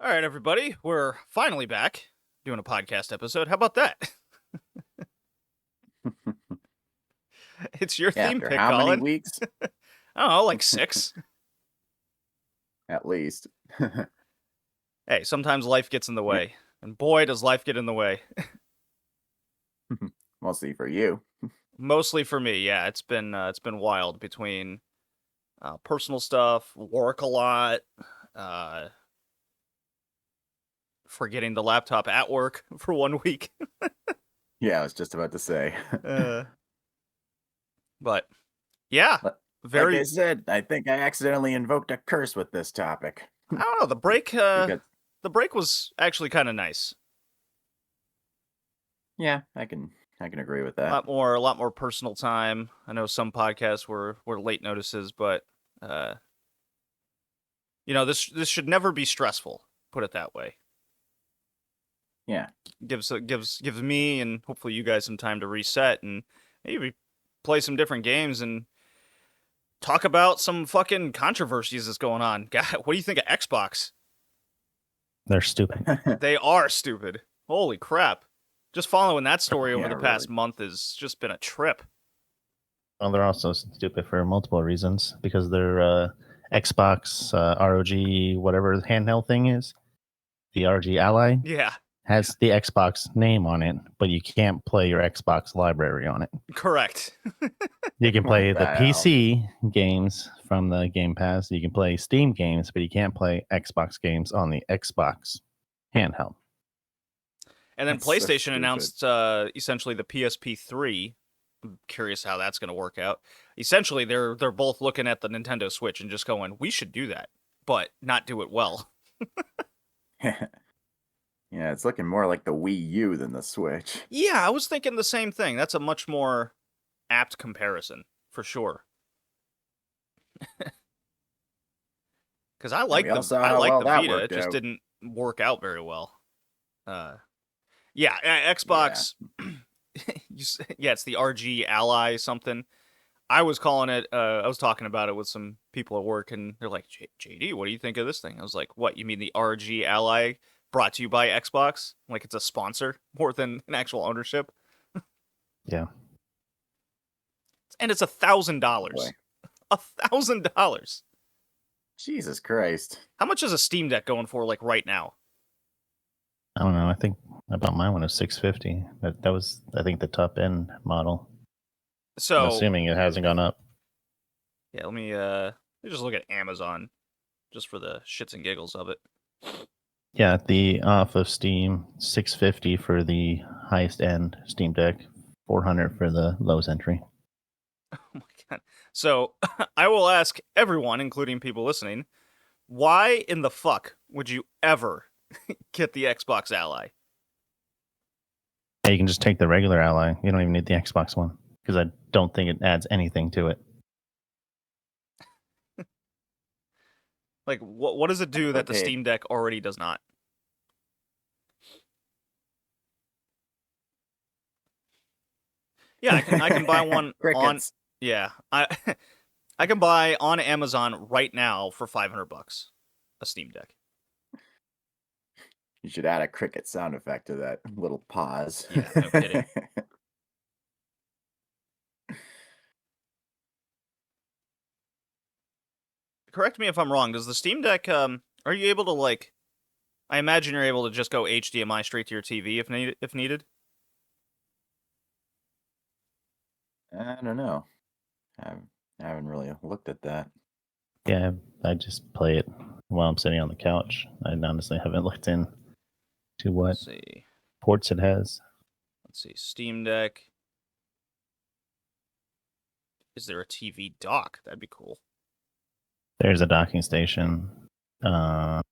All right, everybody, we're finally back doing a podcast episode. How about that? It's your theme After pick, how many Colin. weeks? I don't know, like 6. At least. Hey, sometimes life gets in the way, and boy, does life get in the way. Mostly for you. Mostly for me, yeah. It's been wild between personal stuff, work a lot, uh, forgetting the laptop at work for 1 week. Yeah, I was just about to say. But yeah, Like very. I said, I think I accidentally invoked a curse with this topic. I don't know. The break. Because, The break was actually kind of nice. yeah, I can agree with that. A lot more personal time. I know some podcasts were late notices, but this should never be stressful. Put it that way. Yeah. Gives me and hopefully you guys some time to reset and maybe play some different games and talk about some fucking controversies that's going on. God, what do you think of Xbox? They're stupid. They are stupid. Holy crap. Just following that story over Yeah, the past really. month has just been a trip. Well, they're also stupid for multiple reasons because their Xbox ROG whatever the handheld thing is, the ROG Ally Yeah, has the Xbox name on it, but you can't play your Xbox library on it. correct. You can play What the the hell? PC games from the Game Pass. You can play Steam games, but you can't play Xbox games on the Xbox handheld. And then That's so PlayStation stupid. announced essentially the PSP3. I'm curious how that's going to work out. Essentially, they're both looking at the Nintendo Switch and just going, "We should do that, but not do it well." Yeah, it's looking more like the Wii U than the Switch. Yeah, I was thinking the same thing. That's a much more apt comparison for sure. Because I like we all saw how the well that Vita. It worked just out. didn't work out very well. Xbox. Yeah, it's the RG Ally something. I was calling it. I was talking about it with some people at work, and they're like, "JD, what do you think of this thing?" I was like, "What? You mean the RG Ally brought to you by Xbox? Like it's a sponsor more than an actual ownership?" Yeah. And it's $1,000. Boy. $1,000. Jesus Christ. How much is a Steam Deck going for, like right now? I don't know. I think I bought mine when it was $650. That was, I think, the top end model. So I'm assuming it hasn't gone up. yeah, let me just look at Amazon just for the shits and giggles of it. Yeah, the off of Steam, $650 for the highest end Steam Deck, $400 for the lowest entry. Oh my god. So I will ask everyone, including people listening, why in the fuck would you ever get the Xbox Ally? Yeah, you can just take the regular Ally. You don't even need the Xbox one because I don't think it adds anything to it. Like, what does it do that the Okay. Steam Deck already does not? Yeah, I can buy one on. Crickets. Yeah, I can buy on Amazon right now for $500 a Steam Deck. You should add a cricket sound effect to that little pause. Yeah, no kidding. Correct me if I'm wrong. Does the Steam Deck are you able to like? I imagine you're able to just go HDMI straight to your TV if needed. I don't know. I haven't really looked at that. Yeah, I just play it while I'm sitting on the couch. I honestly haven't looked in to what Let's see. ports it has. Let's see. Steam Deck. Is there a TV dock? That'd be cool. There's a docking station. Connects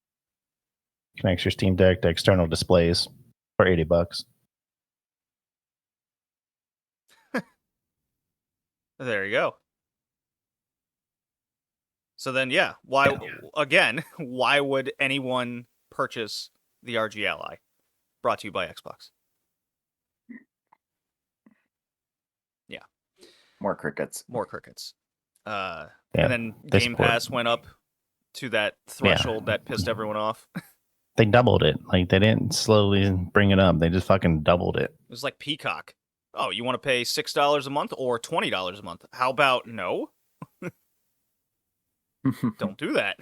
your Steam Deck to external displays for $80. There you go. So then, yeah, why again? Why would anyone purchase the RG Ally? Brought to you by Xbox. Yeah. More crickets. More crickets. Yeah, and then they Game support- Pass went up to that threshold that pissed everyone off. They doubled it. Like they didn't slowly bring it up. They just fucking doubled it. It was like Peacock. Oh, you want to pay $6 a month or $20 a month? How about no? Don't do that.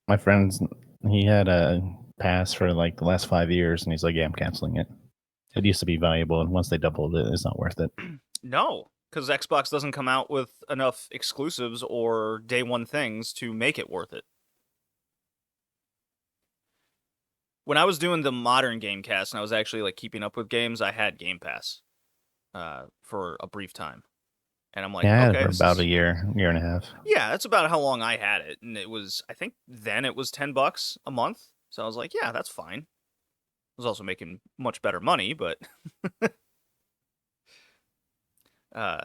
My friend's he had a pass for like the last 5 years, and he's like, "Yeah, I'm canceling it. It used to be valuable, and once they doubled it, it's not worth it." No, because Xbox doesn't come out with enough exclusives or day one things to make it worth it. When I was doing the modern Gamecast and I was actually like keeping up with games, I had Game Pass for a brief time. And I'm like, Yeah, I had okay, it for about a year and a half. Yeah, that's about how long I had it. And it was, I think then it was $10 a month. So I was like, yeah, that's fine. I was also making much better money, but yeah,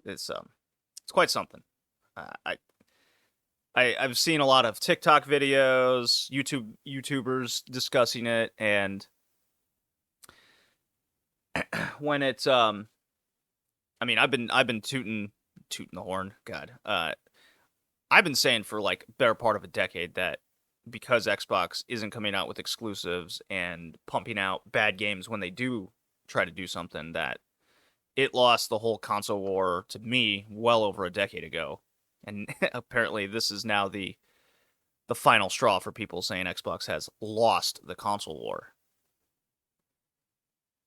it's quite something. I've seen a lot of TikTok videos, YouTubers discussing it, and when it's I mean, I've been tooting the horn. God, I've been saying for like better part of a decade that because Xbox isn't coming out with exclusives and pumping out bad games when they do try to do something, that it lost the whole console war to me well over a decade ago. And apparently this is now the final straw for people saying Xbox has lost the console war.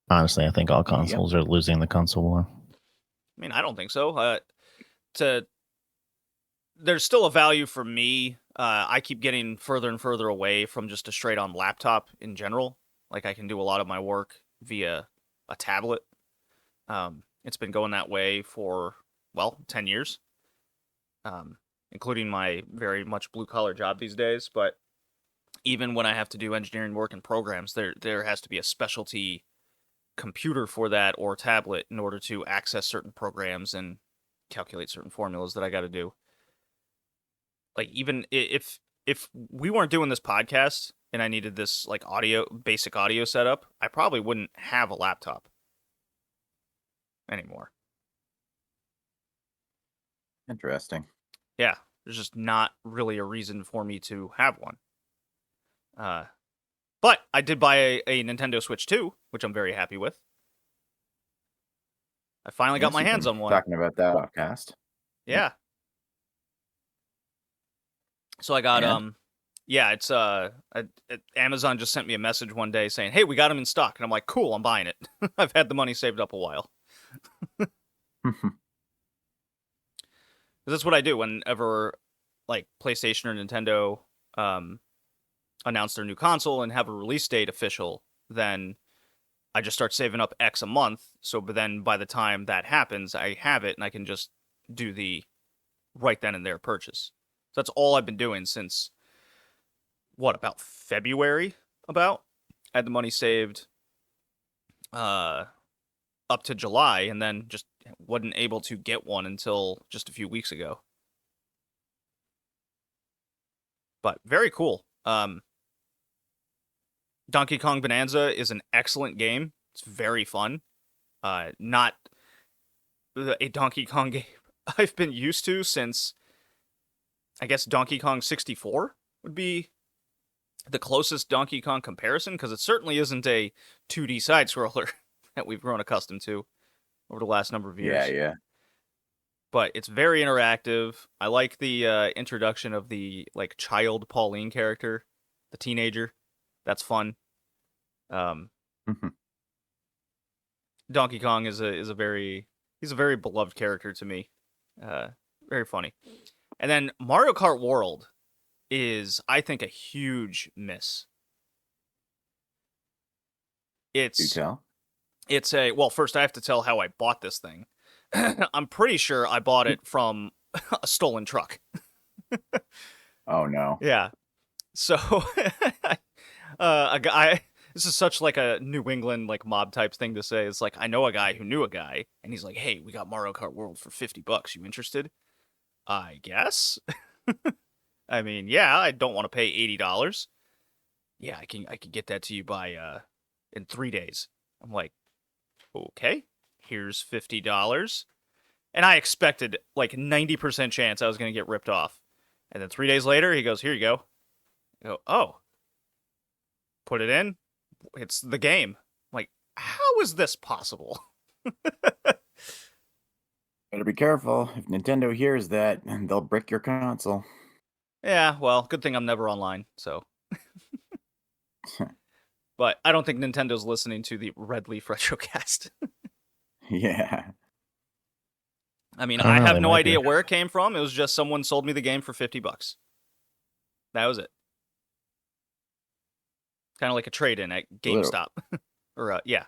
Honestly, I think all consoles are losing the console war. I mean, I don't think so. There's still a value for me. I keep getting further and further away from just a straight-on laptop in general. Like, I can do a lot of my work via a tablet. It's been going that way for, 10 years. Including my very much blue-collar job these days. But even when I have to do engineering work and programs, there has to be a specialty computer for that or tablet in order to access certain programs and calculate certain formulas that I got to do. Like, even if we weren't doing this podcast and I needed this like basic audio setup, I probably wouldn't have a laptop anymore. Interesting. Yeah, there's just not really a reason for me to have one. But I did buy a Nintendo Switch 2, which I'm very happy with. I finally got my hands on one. Talking about that offcast. Yeah. So I got it's Amazon just sent me a message one day saying, "Hey, we got them in stock," and I'm like, "Cool, I'm buying it." I've had the money saved up a while. That's what I do whenever like PlayStation or Nintendo announce their new console and have a release date official. Then I just start saving up X a month. But then by the time that happens, I have it and I can just do the right then and there purchase. So that's all I've been doing since, about February? I had the money saved up to July, and then just wasn't able to get one until just a few weeks ago. But very cool. Donkey Kong Bonanza is an excellent game. It's very fun. Not a Donkey Kong game I've been used to since, I guess, Donkey Kong 64 would be the closest Donkey Kong comparison, because it certainly isn't a 2D side-scroller that we've grown accustomed to over the last number of years. Yeah. But it's very interactive. I like the introduction of the like child Pauline character, the teenager. That's fun. Donkey Kong is a very beloved character to me. Very funny. And then Mario Kart World is, I think, a huge miss. It's first I have to tell how I bought this thing. I'm pretty sure I bought it from a stolen truck. Oh no. Yeah. So a guy, this is such like a New England like mob type thing to say. It's like, I know a guy who knew a guy, and he's like, "Hey, we got Mario Kart World for $50. You interested?" I guess. I mean, yeah, I don't want to pay $80. Yeah, I can get that to you by in 3 days. I'm like, okay, here's $50. And I expected like 90% chance I was going to get ripped off. And then 3 days later, he goes, "Here you go." I go, "Oh, put it in. It's the game." I'm like, how is this possible? Better be careful. If Nintendo hears that, they'll brick your console. Yeah, well, good thing I'm never online, so. But I don't think Nintendo's listening to the Red Leaf Retrocast. Yeah. I mean, I don't I know, have they no might idea be. where it came from. It was just someone sold me the game for $50. That was it. Kind of like a trade-in at Little. GameStop. Or, yeah.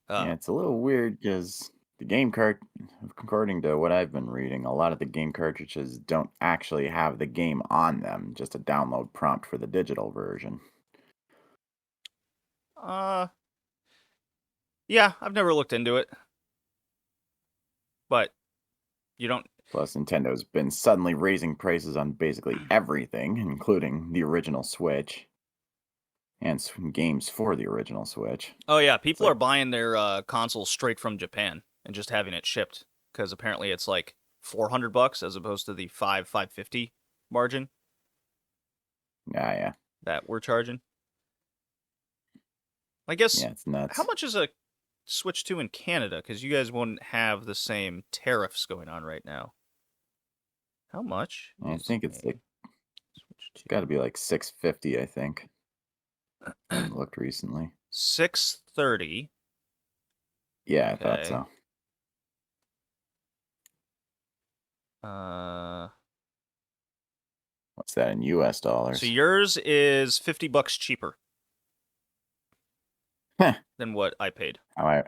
Yeah, it's a little weird because the game cart, according to what I've been reading, a lot of the game cartridges don't actually have the game on them, just a download prompt for the digital version. Yeah, I've never looked into it. But you don't... Plus, Nintendo's been suddenly raising prices on basically everything, including the original Switch and games for the original Switch. Oh, yeah, people like- are buying their consoles straight from Japan and just having it shipped. Because apparently it's like $400 as opposed to the $550 margin Yeah, that we're charging. I guess, yeah, it's nuts. how much is a Switch 2 in Canada? Because you guys wouldn't have the same tariffs going on right now. How much? I is think it's a like Switch 2? got to be like $650. I think. I haven't looked recently. $630. Yeah, I thought Okay. so. What's that in U.S. dollars? So yours is $50 cheaper Heh. than what I paid. How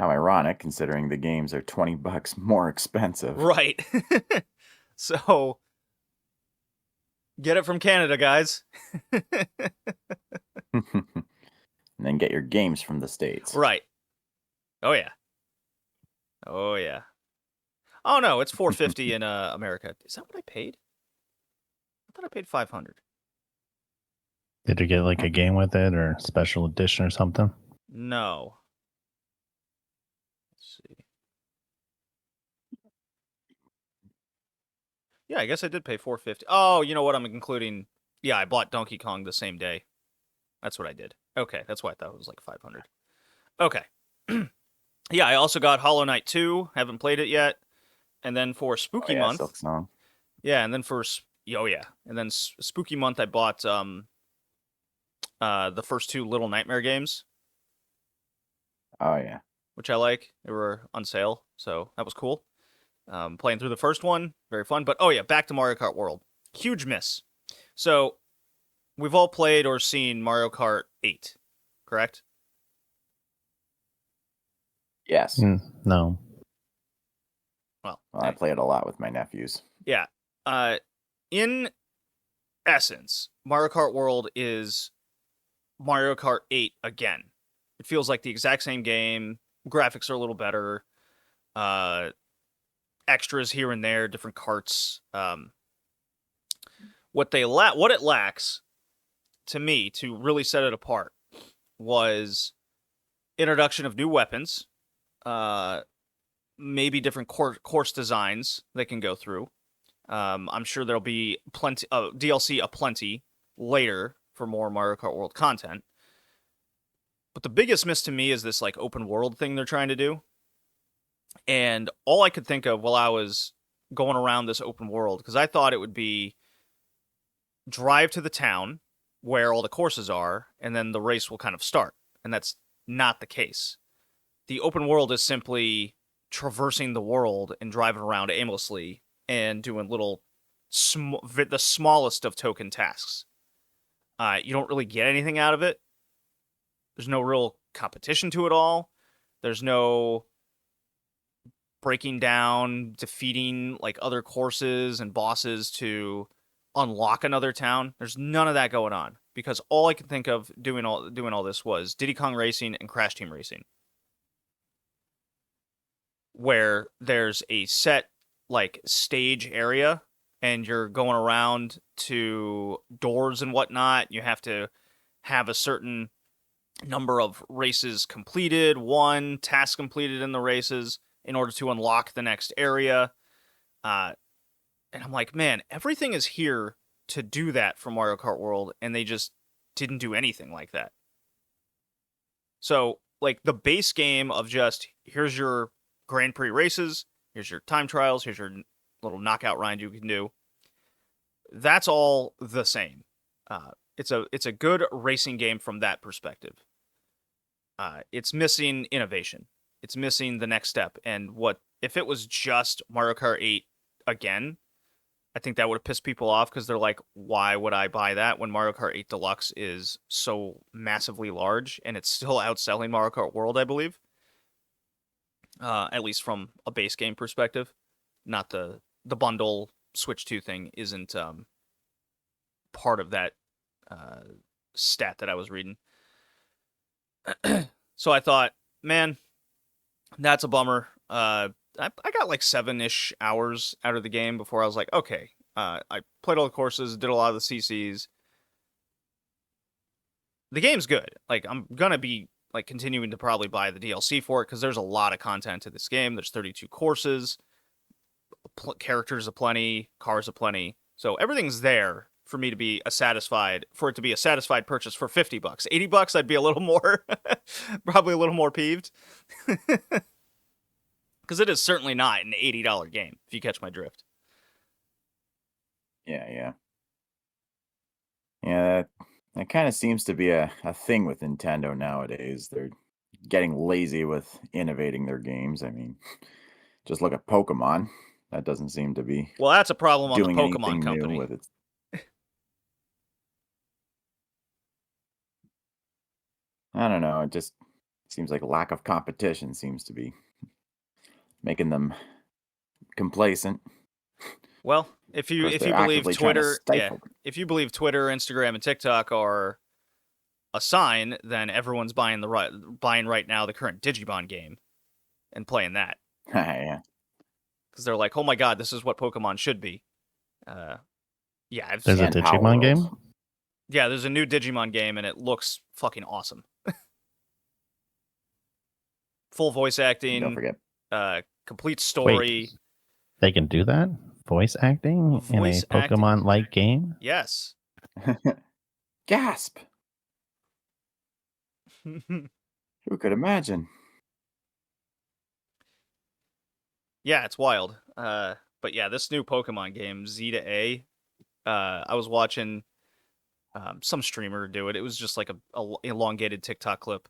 ironic, considering the games are $20 more expensive. Right. So get it from Canada, guys. And then get your games from the States. Right. Oh yeah. Oh yeah. Oh no, it's $450 in America. Is that what I paid? I thought I paid $500. Did you get like a game with it or special edition or something? No. Let's see. Yeah, I guess I did pay $450. Oh, you know what? I'm including. Yeah, I bought Donkey Kong the same day. That's what I did. Okay, that's why I thought it was like $500. Okay. Yeah, I also got Hollow Knight 2. Haven't played it yet. And then for Spooky yeah, Month. Silk Song. Yeah, and then for and then Spooky Month I bought the first 2 Little Nightmare games, Oh yeah. which I like. They were on sale, so that was cool. Playing through the first one, very fun. But oh yeah, back to Mario Kart World. Huge miss. So we've all played or seen Mario Kart 8, correct? Yes. No. Well, I play it a lot with my nephews. yeah. In essence, Mario Kart World is Mario Kart 8 again. It feels like the exact same game. Graphics are a little better. Extras here and there, different carts. What it lacks, to me, to really set it apart, was introduction of new weapons. Maybe different course designs they can go through. I'm sure there'll be plenty DLC aplenty later for more Mario Kart World content. But the biggest miss to me is this like open world thing they're trying to do. And all I could think of while I was going around this open world, because I thought it would be drive to the town where all the courses are, and then the race will kind of start. And that's not the case. The open world is simply traversing the world and driving around aimlessly and doing little, the smallest of token tasks. You don't really get anything out of it. There's no real competition to it all. There's no breaking down, defeating like other courses and bosses to unlock another town. There's none of that going on because all I could think of doing all this was Diddy Kong Racing and Crash Team Racing, where there's a set like stage area and you're going around to doors and whatnot. You have to have a certain number of races completed, one task completed in the races in order to unlock the next area. And I'm like, man, everything is here to do that for Mario Kart World, and they just didn't do anything like that. So, like, the base game of just, here's your Grand Prix races, here's your time trials, here's your little knockout round you can do. That's all the same. It's a good racing game from that perspective. It's missing innovation. It's missing the next step. And what if it was just Mario Kart 8 again? I think that would have pissed people off because they're like, why would I buy that when Mario Kart 8 Deluxe is so massively large and it's still outselling Mario Kart World, I believe. At least from a base game perspective. Not the bundle Switch 2 thing isn't part of that stat that I was reading. So I thought, man, that's a bummer. I got like 7-ish hours out of the game before I was like, okay. I played all the courses, did a lot of the CCs. The game's good. Like, I'm gonna be like continuing to probably buy the DLC for it because there's a lot of content to this game. There's 32 courses, characters aplenty, cars aplenty. So everything's there for me to be satisfied purchase for $50. $80, I'd be a little more, probably a little more peeved. Because it is certainly not an $80 game, if you catch my drift. Yeah. That kind of seems to be a thing with Nintendo nowadays. They're getting lazy with innovating their games. I mean, just look at Pokemon. That doesn't seem to be well, that's a problem on the doing Pokemon anything company. new with it. I don't know. It just seems like lack of competition seems to be making them complacent. Well, if you believe Twitter, if you believe Twitter, Instagram, and TikTok are a sign, then everyone's buying right now the current Digimon game and playing that. Yeah. Because they're like, oh my god, this is what Pokemon should be. Yeah, there's a Digimon game. Yeah, there's a new Digimon game, and it looks fucking awesome. Full voice acting. Don't forget. Complete story. Wait, they can do that? Voice acting in a Pokemon-like game? Yes. Gasp! Who could imagine? Yeah, it's wild. But yeah, this new Pokemon game, Z to A, I was watching some streamer do it. It was just like a elongated TikTok clip.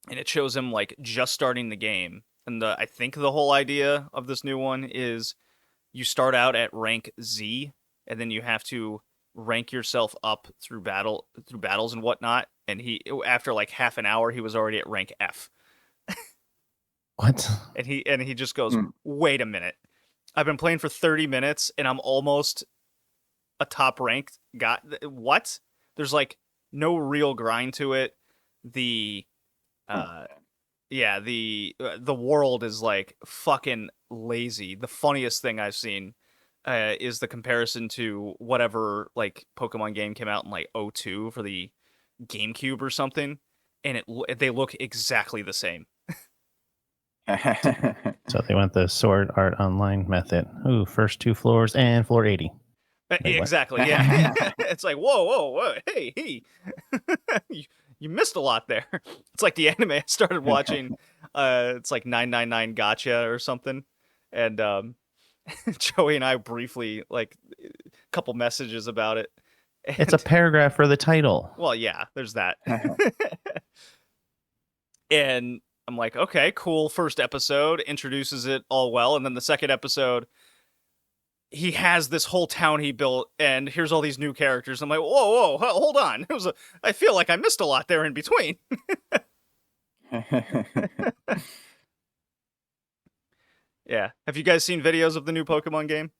And it shows him like just starting the game. And I think the whole idea of this new one is you start out at rank Z, and then you have to rank yourself up through battles and whatnot. And after like half an hour, he was already at rank F. What? And he just goes, wait a minute. I've been playing for 30 minutes, and I'm almost a top ranked guy. What? There's like no real grind to it. The world is like fucking lazy. The funniest thing I've seen is the comparison to whatever like Pokemon game came out in like 2002 for the GameCube or something, and they look exactly the same. So they went the Sword Art Online method. Ooh, first 2 floors and floor 80. Wait, exactly. Yeah. It's like whoa, hey. You missed a lot there. It's like the anime I started watching. It's like 999 Gotcha or something, and Joey and I briefly like a couple messages about it. And, it's a paragraph for the title. Well, yeah, there's that. And I'm like, okay, cool. First episode introduces it all well, and then the second episode, he has this whole town he built, and here's all these new characters. I'm like, whoa, hold on. I feel like I missed a lot there in between. Yeah. Have you guys seen videos of the new Pokemon game?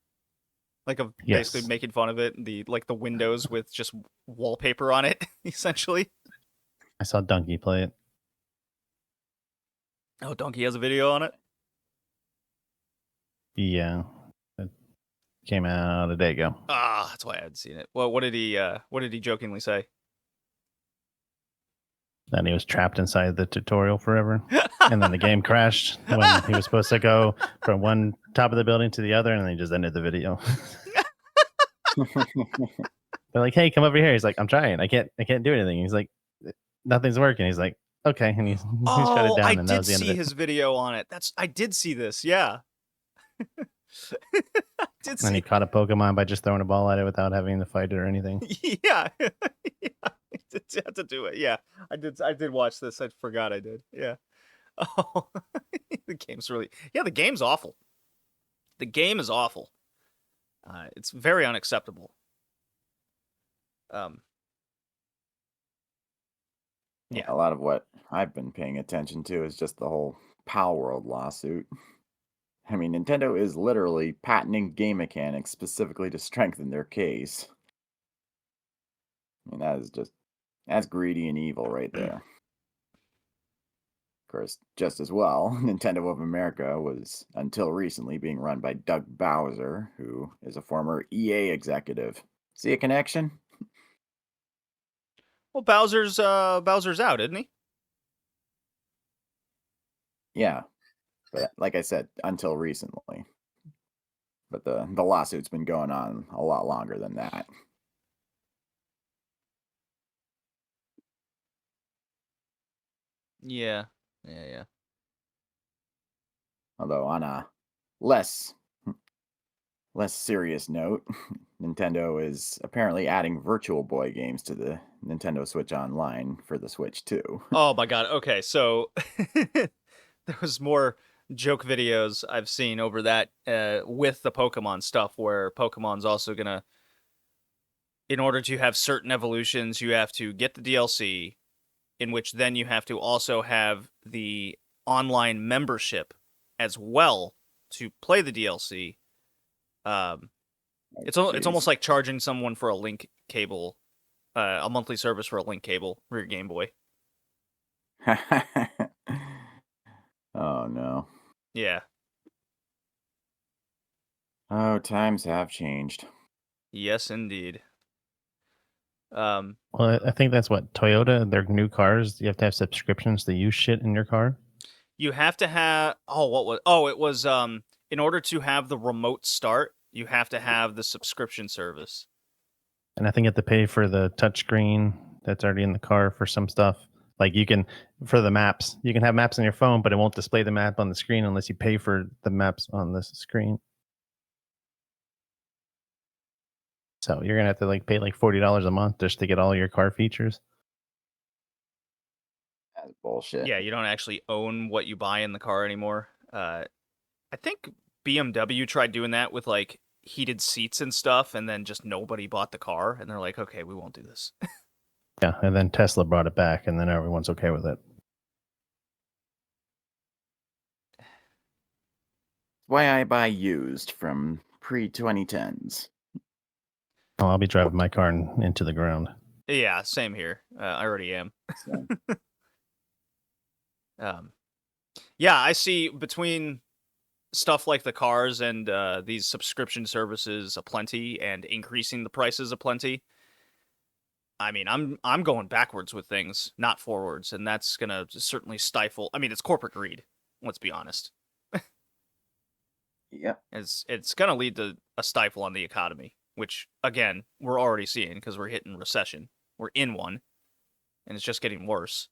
Like of basically making fun of it, the windows with just wallpaper on it, essentially. I saw Donkey play it. Oh, Donkey has a video on it? Yeah. It came out a day ago. Ah, that's why I hadn't seen it. Well, what did he jokingly say? Then he was trapped inside the tutorial forever. And then the game crashed when he was supposed to go from one top of the building to the other, and they just ended the video. They're like, "Hey, come over here." He's like, "I'm trying. I can't do anything." He's like, "Nothing's working." He's like, "Okay," and he shut it down. I And that did was the end of see it. his video on it. I did see this. Yeah. I did And he see. caught a Pokemon by just throwing a ball at it without having to fight it or anything. Yeah. Yeah. I did have to do it. Yeah. I did watch this. I forgot I did. Yeah. Oh, the game's really. Yeah, the game's awful. The game is awful. It's very unacceptable. Yeah. A lot of what I've been paying attention to is just the whole Pal World lawsuit. I mean, Nintendo is literally patenting game mechanics specifically to strengthen their case. I mean, that's greedy and evil right there. Of course, just as well, Nintendo of America was, until recently, being run by Doug Bowser, who is a former EA executive. See a connection? Well, Bowser's out, isn't he? Yeah, but like I said, until recently. But the lawsuit's been going on a lot longer than that. Yeah. Yeah. Although on a less serious note, Nintendo is apparently adding Virtual Boy games to the Nintendo Switch Online for the Switch too. Oh my god. Okay, so there was more joke videos I've seen over that with the Pokemon stuff, where Pokemon's also gonna, in order to have certain evolutions, you have to get the DLC, in which then you have to also have the online membership as well to play the DLC. It's almost like charging someone for a link cable, a monthly service for a link cable for your Game Boy. Oh no. Yeah. Oh, times have changed. Yes, indeed. Well, I think that's what Toyota, their new cars, you have to have subscriptions to use shit in your car. You have to have it was in order to have the remote start, you have to have the subscription service. And I think you have to pay for the touchscreen that's already in the car for some stuff. Like you can, for the maps, you can have maps on your phone, but it won't display the map on the screen unless you pay for the maps on this screen. So you're gonna have to pay $40 a month just to get all your car features. That's bullshit. Yeah, you don't actually own what you buy in the car anymore. I think BMW tried doing that with heated seats and stuff, and then just nobody bought the car, and they're like, okay, we won't do this. Yeah, and then Tesla brought it back, and then everyone's okay with it. Why I buy used from pre-2010s. Oh, I'll be driving my car into the ground. Yeah, same here. I already am. So, yeah, I see between stuff like the cars and these subscription services aplenty and increasing the prices aplenty. I mean, I'm going backwards with things, not forwards, and that's gonna certainly stifle. I mean, it's corporate greed. Let's be honest. yep. It's gonna lead to a stifle on the economy, which again we're already seeing because we're hitting recession. We're in one, and it's just getting worse.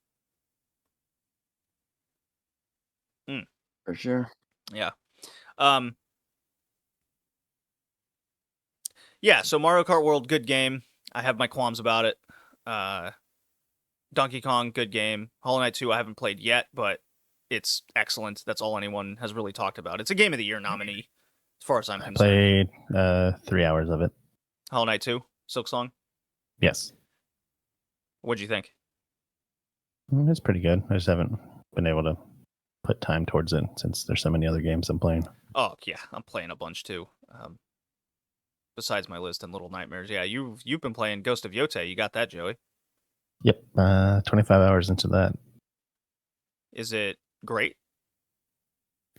For sure. Yeah. Yeah, so Mario Kart World, good game. I have my qualms about it. Donkey Kong, good game. Hollow Knight 2, I haven't played yet, but it's excellent. That's all anyone has really talked about. It's a Game of the Year nominee, as far as I'm concerned. Played 3 hours of it. Hollow Knight 2, Silk Song? Yes. What'd you think? It's pretty good. I just haven't been able to put time towards it since there's so many other games I'm playing. Oh, yeah, I'm playing a bunch, too. Besides my list and Little Nightmares. Yeah, you've been playing Ghost of Yotei. You got that, Joey? Yep, 25 hours into that. Is it great?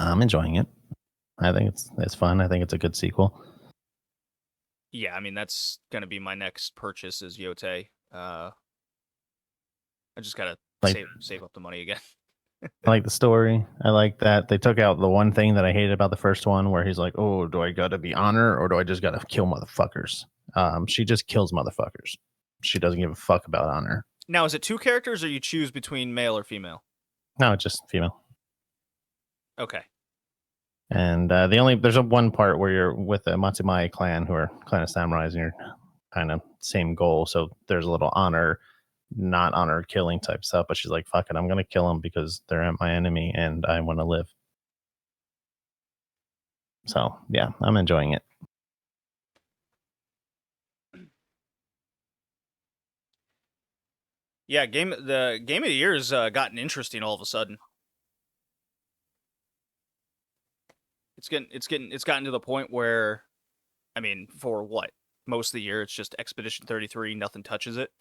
I'm enjoying it. I think it's fun. I think it's a good sequel. Yeah, I mean, that's going to be my next purchase is Yotei. I just got to save up the money again. I like the story. I like that they took out the one thing that I hated about the first one, where he's like, "Oh, do I gotta be honor or do I just gotta kill motherfuckers?" She just kills motherfuckers. She doesn't give a fuck about honor. Now, is it 2 characters or you choose between male or female? No, it's just female. Okay. And there's one part where you're with the Matsumai clan, who are clan of samurais, and you're kind of same goal. So there's a little honor, not honor killing type stuff. But she's like, "Fuck it, I'm gonna kill them because they're my enemy and I want to live." So yeah, I'm enjoying it. Yeah, the game of the year has gotten interesting all of a sudden. It's gotten to the point where, I mean, for what? Most of the year it's just Expedition 33, nothing touches it.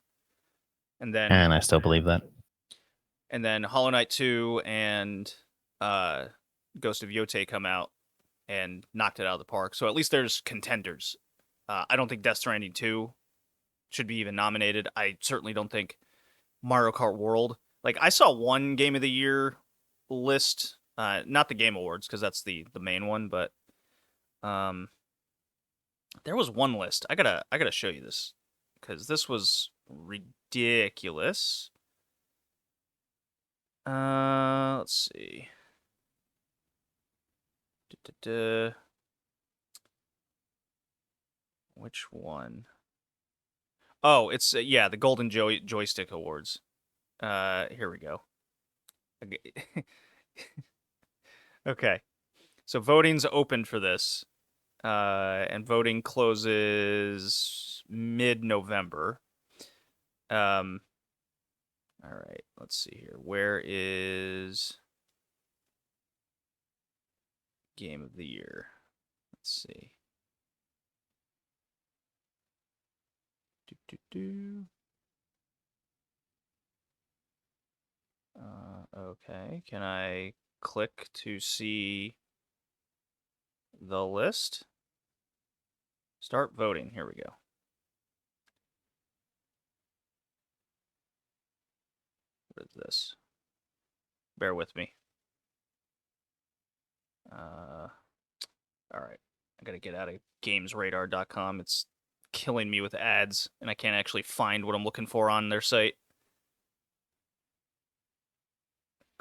And I still believe that. And then Hollow Knight 2 and Ghost of Yotei come out and knocked it out of the park. So at least there's contenders. I don't think Death Stranding 2 should be even nominated. I certainly don't think Mario Kart World. Like, I saw one Game of the Year list, not the Game Awards, because that's the main one, but there was one list. I gotta show you this, because this was ridiculous. Let's see. Which one? Oh, it's yeah, the Golden Joystick Awards. Here we go. Okay. So voting's open for this. And voting closes mid-November. All right, let's see here. Where is Game of the Year? Let's see. Okay, can I click to see the list? Start voting. Here we go. What is this? Bear with me. All right. I gotta get out of gamesradar.com. It's killing me with ads, and I can't actually find what I'm looking for on their site.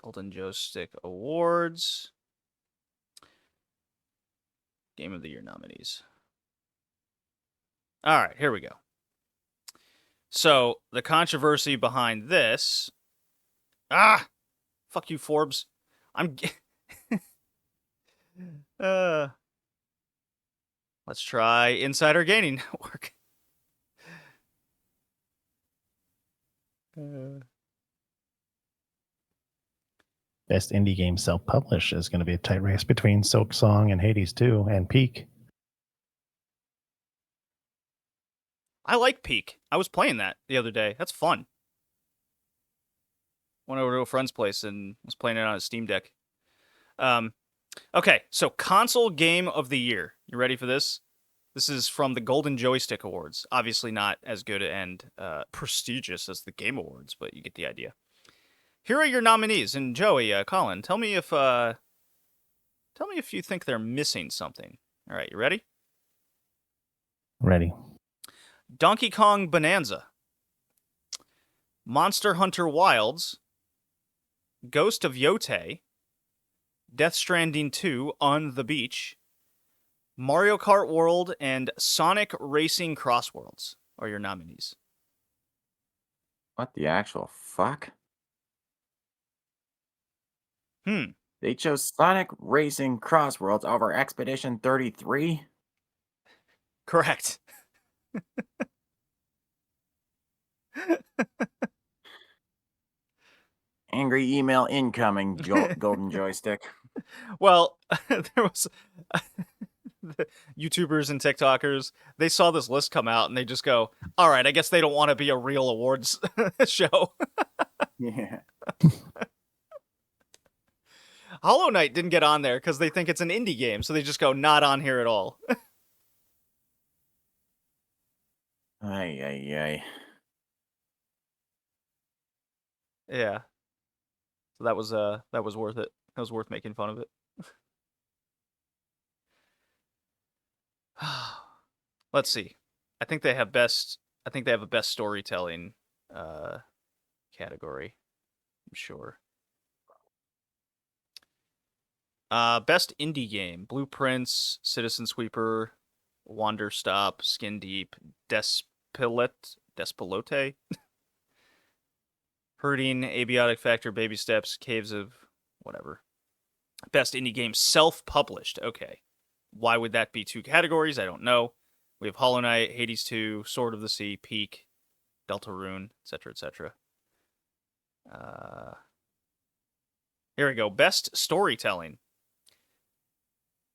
Golden Joystick Awards. Game of the Year nominees. All right, here we go. So, the controversy behind this... Fuck you, Forbes. Let's try Insider Gaming Network. Best indie game self-published is going to be a tight race between Silk Song and Hades 2 and Peak. I like Peak. I was playing that the other day. That's fun. Went over to a friend's place and was playing it on a Steam Deck. Okay, so console game of the year. You ready for this? This is from the Golden Joystick Awards. Obviously not as good and prestigious as the Game Awards, but you get the idea. Here are your nominees. And Joey, Colin, tell me if you think they're missing something. All right, you ready? Ready. Donkey Kong Bonanza, Monster Hunter Wilds, Ghost of Yotei, Death Stranding 2 On the Beach, Mario Kart World, and Sonic Racing Cross Worlds are your nominees. What the actual fuck? They chose Sonic Racing Cross Worlds over Expedition 33? Correct. Angry email incoming, Golden Joystick. Well, there was the YouTubers and TikTokers. They saw this list come out and they just go, "All right, I guess they don't want to be a real awards show." Yeah. Hollow Knight didn't get on there because they think it's an indie game, so they just go, "Not on here at all." Ay. Yeah. So that was worth it. That was worth making fun of it. Let's see. I think they have a best storytelling category. I'm sure. Best indie game: Blueprints, Citizen Sweeper, Wander Stop, Skin Deep, Despilote, Herding, Abiotic Factor, Baby Steps, Caves of whatever. Best indie game self-published. Okay. Why would that be 2 categories? I don't know. We have Hollow Knight, Hades 2, Sword of the Sea, Peak, Deltarune, etc., etc. Here we go. Best storytelling: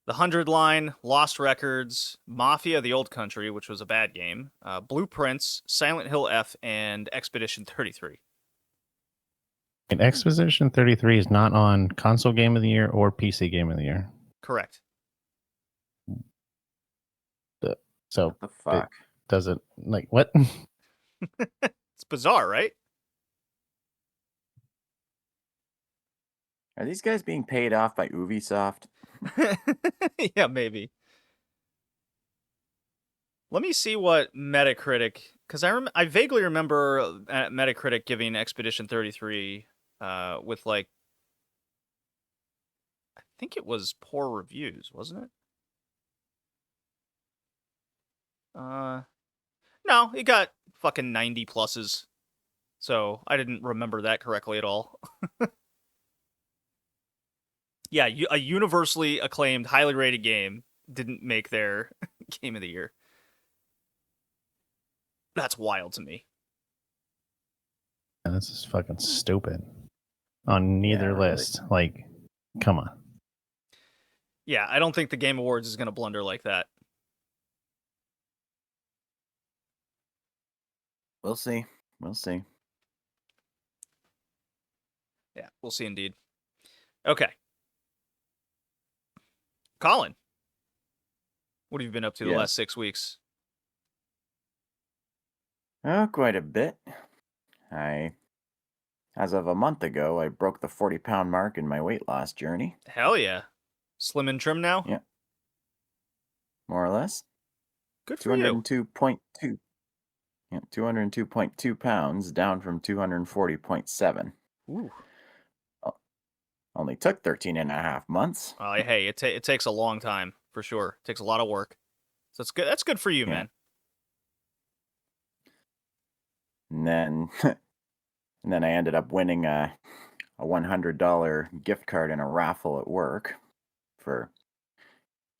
The 100 Line, Lost Records, Mafia: The Old Country, which was a bad game, Blueprints, Silent Hill F, and Expedition 33. And Expedition 33 is not on console game of the year or PC game of the year. Correct. So what the fuck? It doesn't, like, what? It's bizarre, right? Are these guys being paid off by Ubisoft? Yeah, maybe. Let me see what Metacritic, because I vaguely remember Metacritic giving Expedition 33 with, like, I think it was poor reviews, wasn't it? No, it got fucking 90 pluses. So I didn't remember that correctly at all. Yeah, a universally acclaimed, highly rated game didn't make their game of the year. That's wild to me. This is fucking stupid. On neither list. Really. Like, come on. Yeah, I don't think the Game Awards is going to blunder like that. We'll see. We'll see. Yeah, we'll see indeed. Okay. Colin, what have you been up to the last 6 weeks? Oh, quite a bit. As of a month ago, I broke the 40-pound mark in my weight loss journey. Hell yeah. Slim and trim now? Yeah. More or less. Good for you. 202.2. Yeah, 202.2 pounds, down from 240.7. Ooh. Only took 13 and a half months. Hey, it takes a long time, for sure. It takes a lot of work. So it's good. That's good for you, man. And then I ended up winning a $100 gift card in a raffle at work for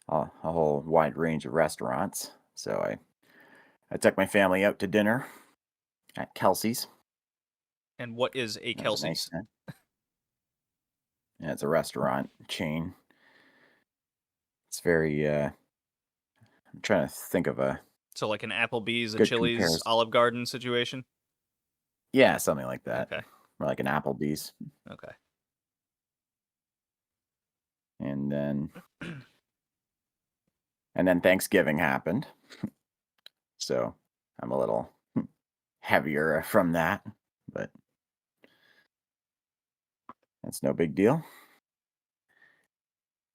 a whole wide range of restaurants. So I took my family out to dinner at Kelsey's. And what is a Kelsey's? Yeah, it's a restaurant chain. It's very I'm trying to think of a So like an Applebee's, a Chili's, comparison. Olive Garden situation? Yeah, something like that. Okay. Or like an Applebee's. Okay. And then Thanksgiving happened. So I'm a little heavier from that, but that's no big deal.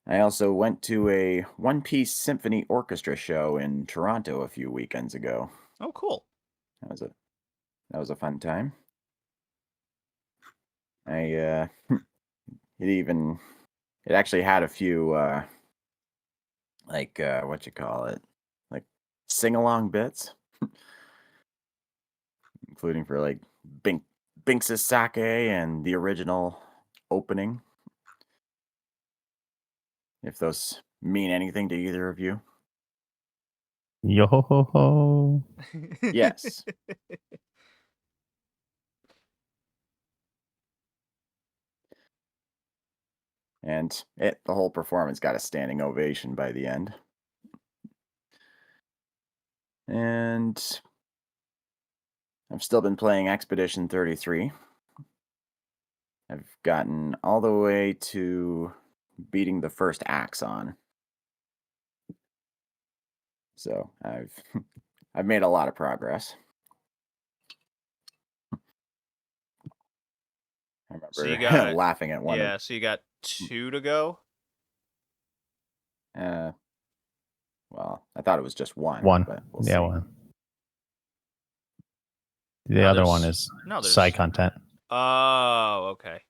I also went to a One Piece Symphony Orchestra show in Toronto a few weekends ago. Oh, cool. That was a fun time. It actually had a few what you call it, like sing-along bits, including for like Binks' Sake and the original opening. If those mean anything to either of you. Yo ho ho ho. Yes. And the whole performance got a standing ovation by the end. And I've still been playing Expedition 33. I've gotten all the way to beating the first Axon. So I've made a lot of progress. I remember So you got laughing at one of. so you got 2 to go. Well, I thought it was just one. One. But we'll Yeah, see. one. The No, other one there's is no, side there's content. Oh, okay.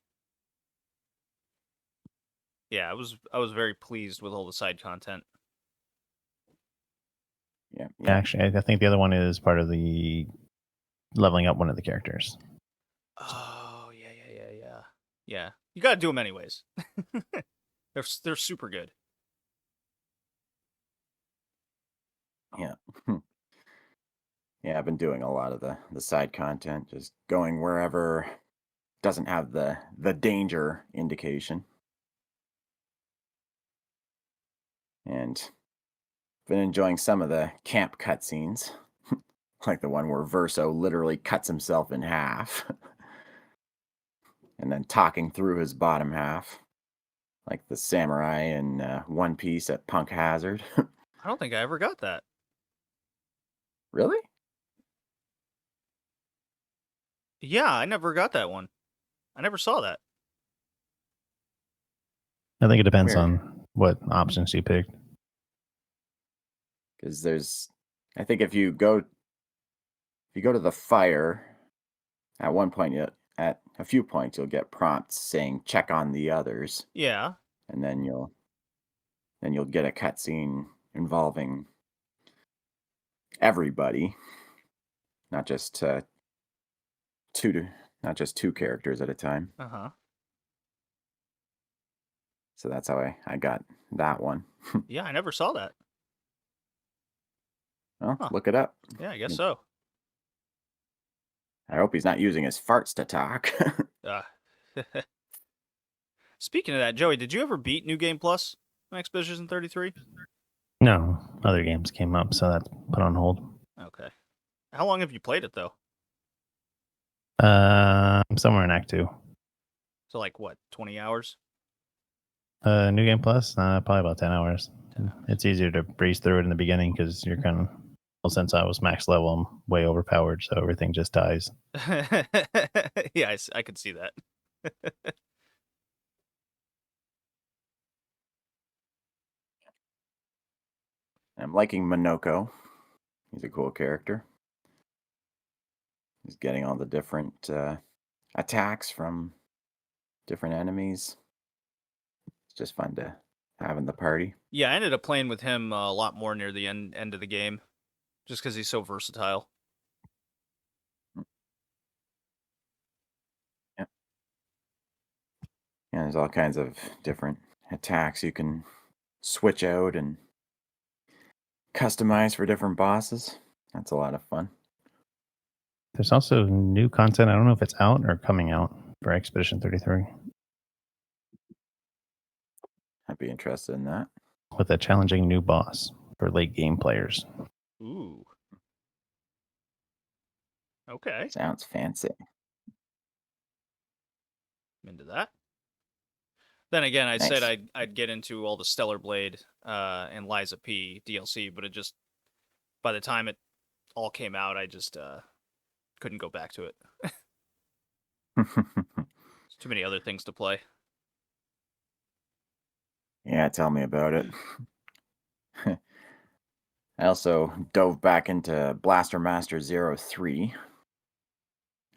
Yeah, I was very pleased with all the side content. Yeah. Actually, I think the other one is part of the leveling up one of the characters. Oh, yeah. Yeah, you got to do them anyways. They're super good. Yeah. Yeah, I've been doing a lot of the side content, just going wherever doesn't have the danger indication. And been enjoying some of the camp cutscenes, like the one where Verso literally cuts himself in half and then talking through his bottom half, like the samurai in One Piece at Punk Hazard. I don't think I ever got that. Really? Yeah, I never got that one. I never saw that. I think it depends Weird. on what options you picked. Because I think if you go to the fire, at one point, at a few points, you'll get prompts saying check on the others, Yeah. and then you'll get a cutscene involving everybody, not just not just two characters at a time. Uh-huh. So that's how I got that one. Yeah, I never saw that. Well, Huh. look it up. Yeah, I guess so. I hope he's not using his farts to talk. Speaking of that, Joey, did you ever beat New Game Plus on Expedition 33? No, other games came up, so that's put on hold. Okay. How long have you played it, though? Somewhere in Act 2. So, like, what, 20 hours? New Game Plus, probably about 10 hours. 10 hours. It's easier to breeze through it in the beginning because you're kind of, well, since I was max level, I'm way overpowered, so everything just dies. Yeah, I could see that. I'm liking Minoko. He's a cool character. He's getting all the different attacks from different enemies. It's just fun to have in the party. Yeah, I ended up playing with him a lot more near the end of the game, just because he's so versatile. Yeah. Yeah, there's all kinds of different attacks you can switch out and customize for different bosses. That's a lot of fun. There's also new content. I don't know if it's out or coming out for Expedition 33 I'd be interested in that. with a challenging new boss for late game players. Ooh. Okay. Sounds fancy. I'm into that. Then again, I said Nice. I'd get into all the Stellar Blade and Liza P DLC, but it just, by the time it all came out, I just couldn't go back to it. There's too many other things to play. Yeah, tell me about it. I also dove back into Blaster Master 03.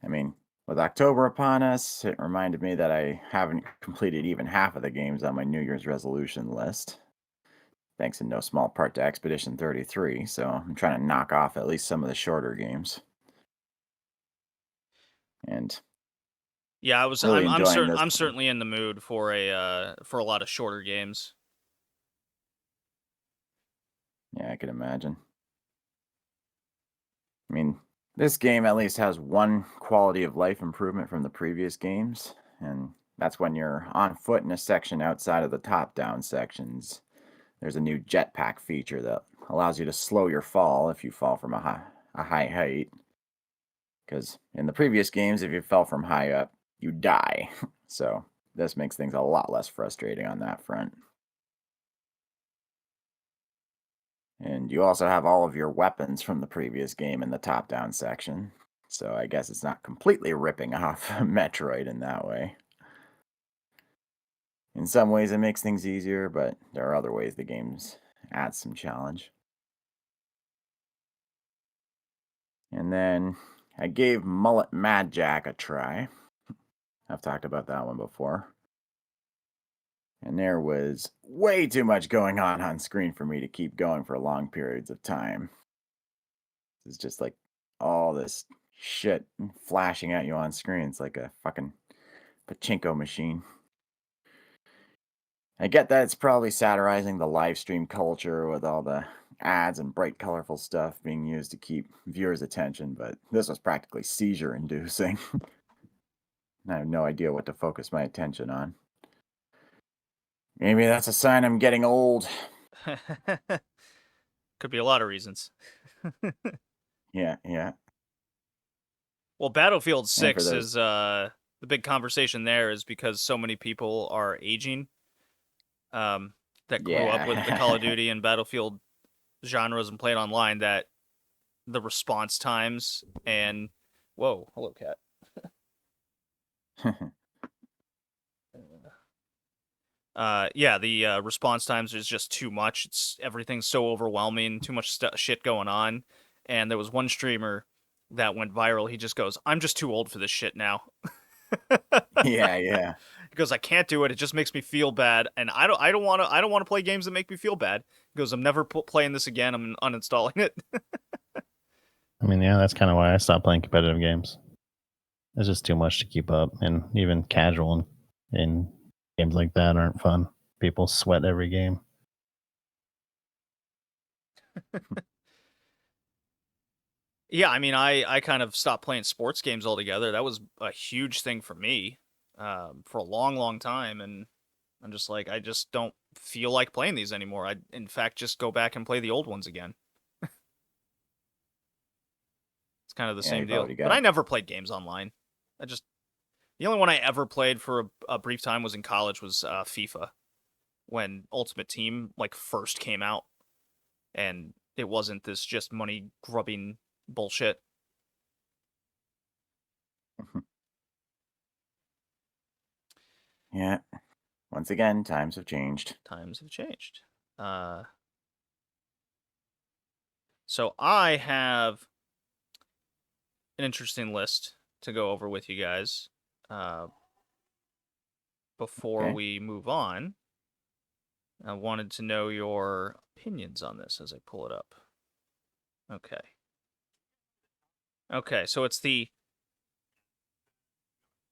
I mean, with October upon us, it reminded me that I haven't completed even half of the games on my New Year's resolution list. Thanks in no small part to Expedition 33, so I'm trying to knock off at least some of the shorter games. And yeah, really I'm certainly in the mood for a lot of shorter games. Yeah, I can imagine. I mean, this game at least has one quality of life improvement from the previous games, and that's when you're on foot in a section outside of the top-down sections. There's a new jetpack feature that allows you to slow your fall if you fall from a high height. Because in the previous games, if you fell from high up, you die. So this makes things a lot less frustrating on that front. And you also have all of your weapons from the previous game in the top-down section. So I guess it's not completely ripping off Metroid in that way. In some ways, it makes things easier, but there are other ways the games add some challenge. And then I gave Mullet Mad Jack a try. I've talked about that one before. And there was way too much going on screen for me to keep going for long periods of time. It's just like all this shit flashing at you on screen. It's like a fucking pachinko machine. I get that it's probably satirizing the live stream culture with all the ads and bright, colorful stuff being used to keep viewers' attention, but this was practically seizure inducing. I have no idea what to focus my attention on. Maybe that's a sign I'm getting old. Could be a lot of reasons. Yeah. Well, Battlefield 6 those... is the big conversation there is because so many people are aging that grew up with the Call of Duty and Battlefield genres and played online, that the response times and whoa, hello cat. The response times is just too much. Everything's so overwhelming, too much shit going on. And there was one streamer that went viral. He just goes, "I'm just too old for this shit now." Yeah. He goes, "I can't do it. It just makes me feel bad, and I don't want to play games that make me feel bad." He goes, "I'm never playing this again. I'm uninstalling it." I mean, yeah, that's kind of why I stopped playing competitive games. It's just too much to keep up, and even casual and games like that aren't fun. People sweat every game. Yeah, I mean, I kind of stopped playing sports games altogether. That was a huge thing for me for a long, long time, and I'm just like, I just don't feel like playing these anymore. I'd, in fact, just go back and play the old ones again. It's kind of the same deal. But I never played games online. The only one I ever played for a brief time was in college, was FIFA, when Ultimate Team first came out, and it wasn't this just money grubbing bullshit. Yeah. Once again, times have changed. So I have an interesting list to go over with you guys before we move on. I wanted to know your opinions on this as I pull it up. Okay, so it's the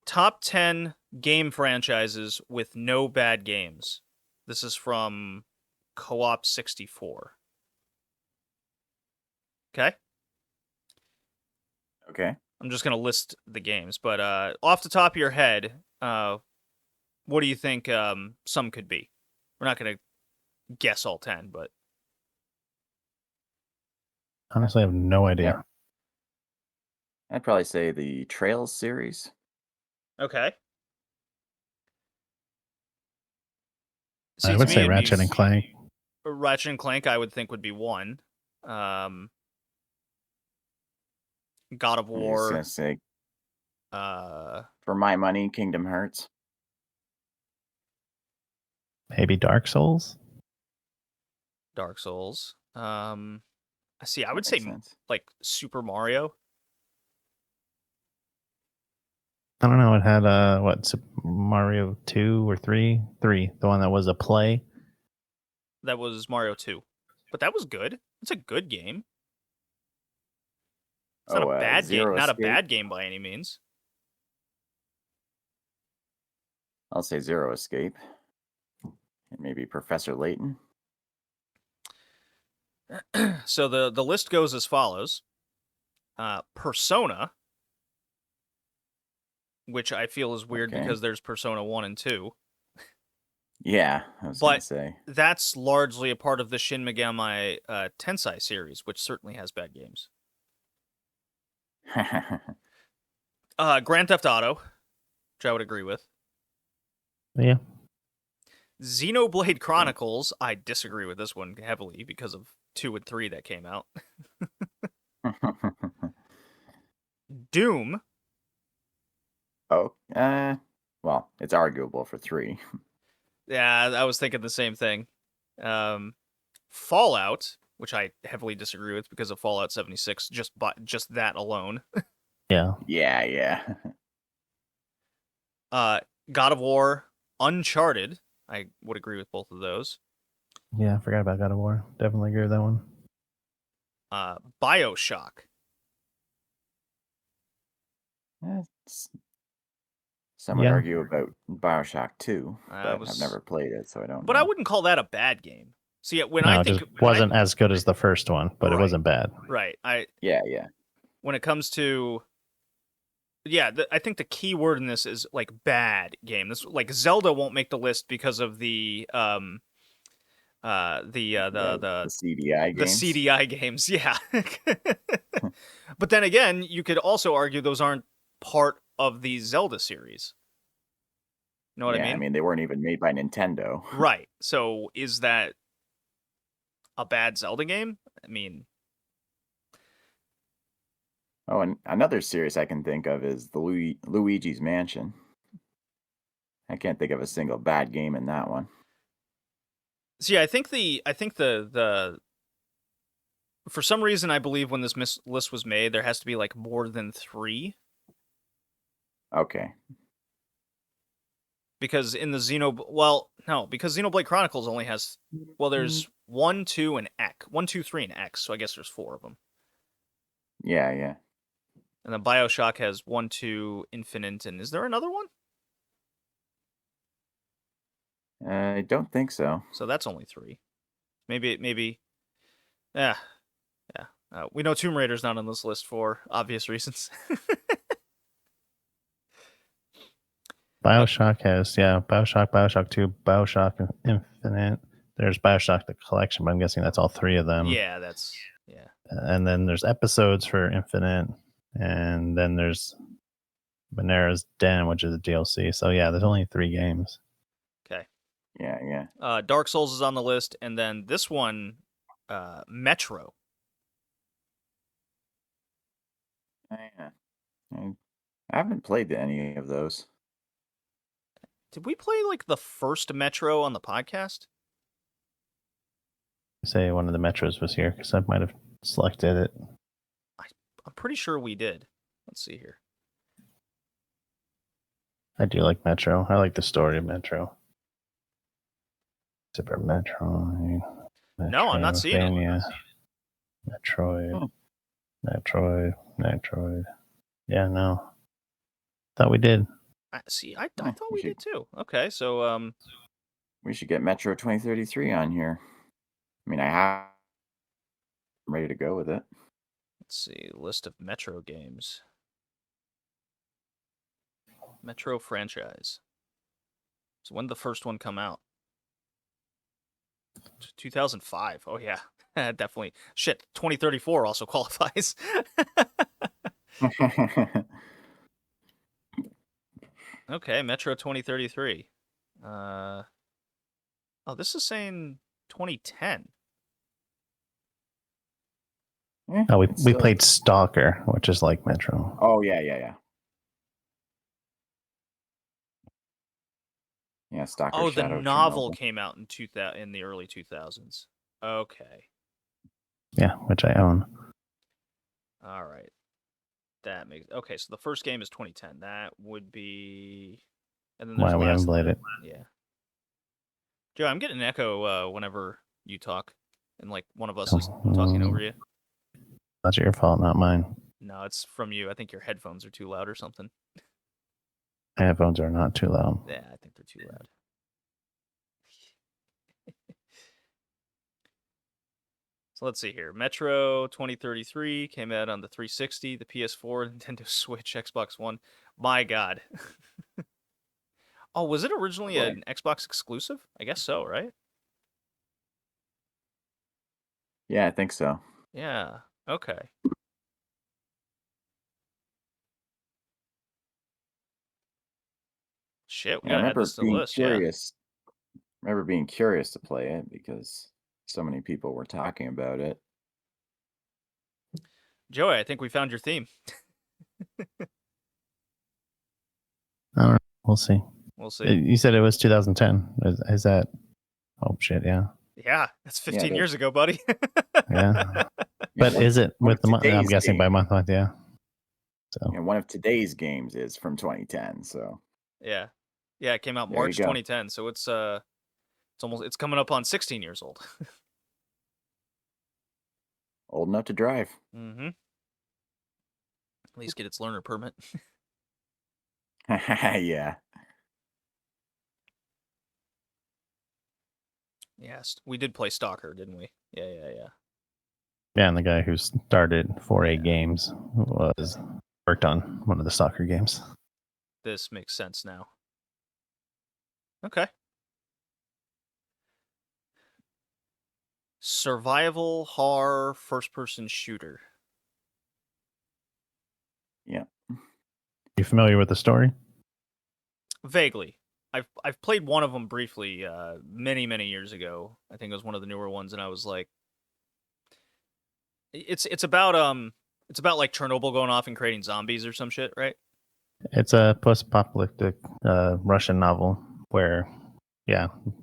top 10 game franchises with no bad games. This is from Co-op 64. Okay? Okay. I'm just going to list the games, but off the top of your head, what do you think some could be? We're not going to guess all 10, but... Honestly, I have no idea. Yeah. I'd probably say the Trails series. Okay. I would say Ratchet and Clank. Ratchet and Clank, I would think, would be one. God of War. I was gonna say, for my money, Kingdom Hearts. Maybe Dark Souls. I would say like Super Mario. I don't know. It had Super Mario 2 or 3? 3. The one that was a play. That was Mario 2. But that was good. It's a good game. It's not a bad game. Not a bad game by any means. I'll say Zero Escape. And maybe Professor Layton. So the list goes as follows. Persona, which I feel is weird because there's Persona 1 and 2. Yeah, I was going to say. That's largely a part of the Shin Megami Tensei series, which certainly has bad games. Grand Theft Auto, which I would agree with. Yeah. Xenoblade Chronicles, I disagree with this one heavily because of 2 and 3 that came out. Doom. Oh, well, it's arguable for 3. Yeah, I was thinking the same thing. Fallout, which I heavily disagree with because of Fallout 76, just that alone. Yeah. Yeah. God of War, Uncharted. I would agree with both of those. Yeah, I forgot about God of War. Definitely agree with that one. BioShock. Some would argue about BioShock 2, but I've never played it, so I don't know. But I wouldn't call that a bad game. See, when I think it just wasn't as good as the first one, but it wasn't bad. Right. Yeah. When it comes to I think the key word in this is like bad game. This like Zelda won't make the list because of the CDI games. The CDI games, yeah. But then again, you could also argue those aren't part of the Zelda series. You know what I mean? Yeah, I mean, they weren't even made by Nintendo. Right. So is that a bad Zelda game? I mean... Oh, and another series I can think of is the Luigi's Mansion. I can't think of a single bad game in that one. See, I think for some reason, I believe when this list was made, there has to be like more than 3. Okay. Because in the because Xenoblade Chronicles only has, there's 1, 2, and X. 1, 2, 3, and X, so I guess there's 4 of them. Yeah. And then BioShock has 1, 2, Infinite, and is there another one? I don't think so. So that's only 3. Maybe. Yeah. We know Tomb Raider's not on this list for obvious reasons. BioShock has, BioShock 2, BioShock Infinite. There's BioShock the Collection, but I'm guessing that's all 3 of them. Yeah. And then there's episodes for Infinite, and then there's Manera's Den, which is a DLC. So yeah, there's only 3 games. Okay. Yeah. Dark Souls is on the list, and then this one, Metro. Yeah. I haven't played any of those. Did we play like the first Metro on the podcast? Say one of the Metros was here because I might have selected it. I'm pretty sure we did. Let's see here. I do like Metro. I like the story of Metro. Super Metroid. No, I'm not seeing it. Metroid. Yeah, no. Thought we did. I thought we did too. Okay, so we should get Metro 2033 on here. I mean, I'm ready to go with it. Let's see, list of Metro games. Metro franchise. So when did the first one come out? 2005. Oh yeah, definitely. Shit, 2034 also qualifies. Okay, Metro 2033. Oh, this is saying 2010. Oh, we played Stalker, which is like Metro. Oh yeah. Yeah, Stalker. Oh, Shadow the novel Chernobyl. came out in the early 2000s. Okay. Yeah, which I own. All right. That makes okay. So the first game is 2010. That would be, and then there's we haven't played it. Yeah. Joe, I'm getting an echo whenever you talk, and like one of us is talking over you. That's your fault, not mine. No, it's from you. I think your headphones are too loud or something. My headphones are not too loud. Yeah, I think they're too loud. So let's see here. Metro 2033 came out on the 360, the PS4, Nintendo Switch, Xbox One. My God. Oh, was it originally an Xbox exclusive? I guess so, right? Yeah, I think so. Yeah. Okay. Shit, we gotta add this to the list. Remember being curious to play it because so many people were talking about it. Joey, I think we found your theme. I don't know. We'll see. We'll see. You said it was 2010. Is that? Oh shit! Yeah. Yeah, that's 15 years ago, buddy. Yeah. But is it with the month? I'm guessing by month. Yeah. So one of today's games is from 2010. So yeah, it came out March 2010. So it's coming up on 16 years old. Old enough to drive. Mm-hmm. At least get its learner permit. Yeah. Yes, we did play Stalker, didn't we? Yeah. Yeah, and the guy who started 4A Games worked on one of the Stalker games. This makes sense now. Okay. Survival horror first-person shooter. Yeah. You familiar with the story? Vaguely. I've played one of them briefly many years ago. I think it was one of the newer ones, and I was like, it's about like Chernobyl going off and creating zombies or some shit, right? It's a post-apocalyptic Russian novel where,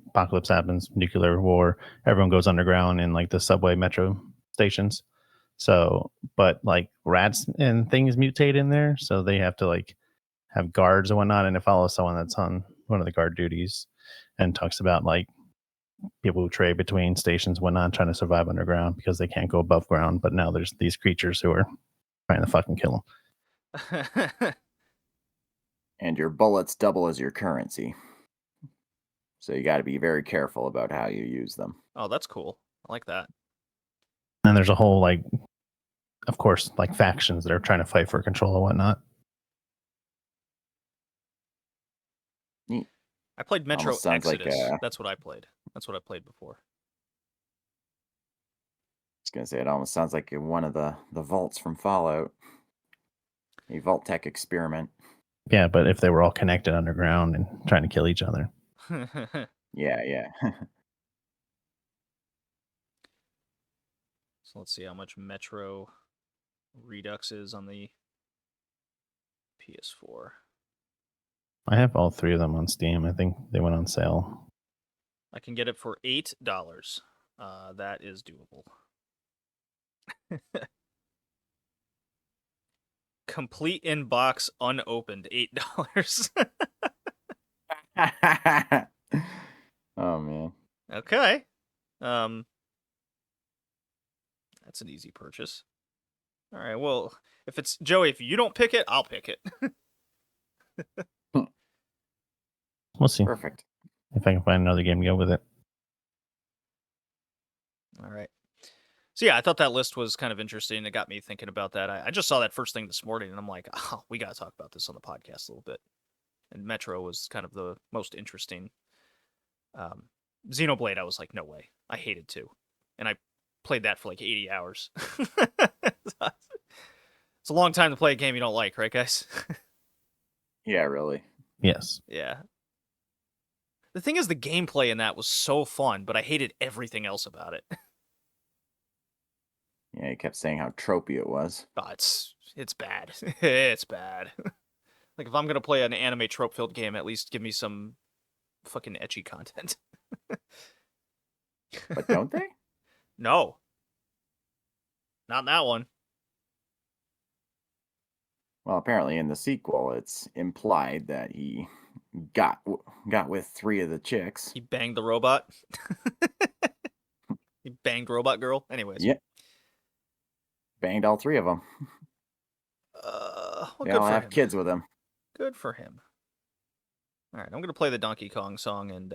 apocalypse happens, nuclear war, everyone goes underground in like the subway metro stations. So, but like rats and things mutate in there, so they have to like have guards and whatnot, and it follows someone that's on one of the guard duties and talks about like people who trade between stations and whatnot, trying to survive underground because they can't go above ground. But now there's these creatures who are trying to fucking kill them. And your bullets double as your currency. So you got to be very careful about how you use them. Oh, that's cool. I like that. And there's a whole, like, of course, like factions that are trying to fight for control and whatnot. Neat. I played Metro Exodus. That's what I played. That's what I played before. I was going to say, it almost sounds like one of the vaults from Fallout. A Vault Tech experiment. Yeah, but if they were all connected underground and trying to kill each other. Yeah. So let's see how much Metro Redux is on the PS4. I have all three of them on Steam. I think they went on sale. I can get it for $8. That is doable. Complete inbox unopened, $8. Oh man. Okay. That's an easy purchase. All right. Well, if it's Joey, if you don't pick it, I'll pick it. We'll see. Perfect. If I can find another game to go with it. All right. So yeah, I thought that list was kind of interesting. It got me thinking about that. I just saw that first thing this morning, and I'm like, oh, we got to talk about this on the podcast a little bit. And Metro was kind of the most interesting. Xenoblade, I was like, no way. I hated too. And I played that for like 80 hours. It's a long time to play a game you don't like, right, guys? Yeah, really. Yes. Yeah. The thing is, the gameplay in that was so fun, but I hated everything else about it. Yeah, he kept saying how tropey it was. Oh, it's bad. It's bad. Like, if I'm going to play an anime trope-filled game, at least give me some fucking ecchi content. But don't they? No. Not in that one. Well, apparently in the sequel, it's implied that he got with 3 of the chicks. He banged the robot. He banged Robot Girl. Anyways. Yep. Banged all 3 of them. Well, they all have kids with him. Good for him. All right, I'm going to play the Donkey Kong song, and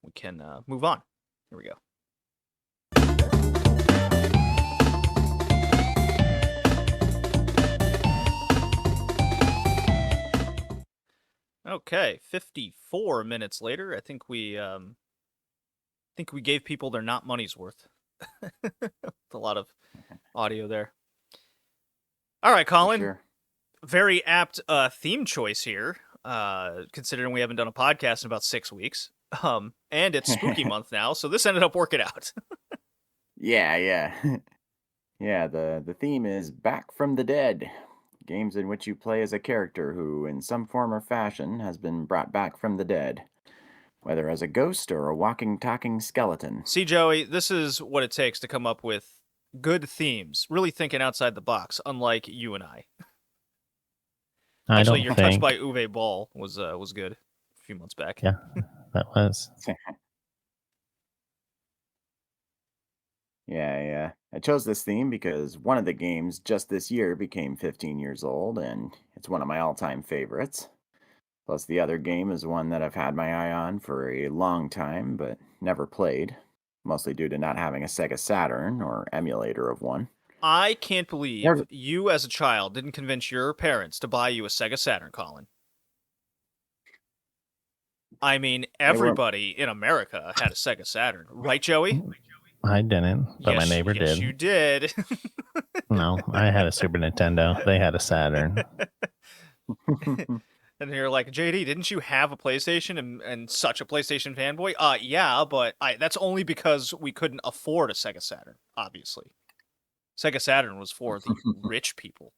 we can move on. Here we go. Okay, 54 minutes later. I think we gave people their not money's worth. A lot of audio there. All right, Colin. Sure. Very apt theme choice here, considering we haven't done a podcast in about 6 weeks. And it's spooky month now, so this ended up working out. Yeah. Yeah, the theme is Back from the Dead. games in which you play as a character who, in some form or fashion, has been brought back from the dead, whether as a ghost or a walking, talking skeleton. See, Joey, this is what it takes to come up with good themes. Really thinking outside the box, unlike you and I. I Actually, don't your think. Touch by Uwe Ball was good a few months back. Yeah, that was. Yeah. I chose this theme because one of the games just this year became 15 years old, and it's one of my all-time favorites. Plus, the other game is one that I've had my eye on for a long time, but never played, mostly due to not having a Sega Saturn or emulator of one. I can't believe Never- you, as a child, didn't convince your parents to buy you a Sega Saturn, Colin. I mean, everybody in America had a Sega Saturn, right, Joey? I didn't, but my neighbor yes, did. You did. No, I had a Super Nintendo. They had a Saturn. And you're like, JD, didn't you have a PlayStation and such a PlayStation fanboy? Yeah, but that's only because we couldn't afford a Sega Saturn, obviously. Sega Saturn was for the rich people.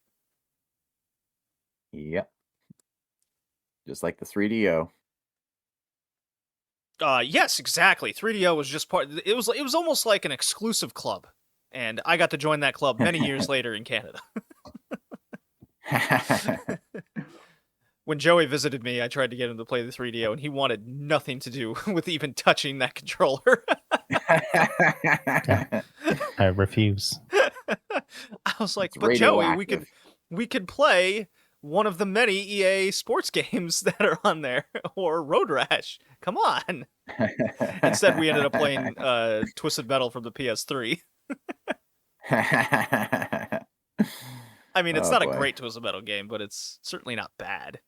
Yep. Just like the 3DO. Yes, exactly. 3DO was just part. It was almost like an exclusive club, and I got to join that club many years later in Canada. When Joey visited me, I tried to get him to play the 3DO, and he wanted nothing to do with even touching that controller. I refuse. I was like, It's but Joey, radioactive. we could play one of the many EA sports games that are on there, or Road Rash. Come on. Instead, we ended up playing Twisted Metal from the PS3. I mean, it's not a great Twisted Metal game, but it's certainly not bad.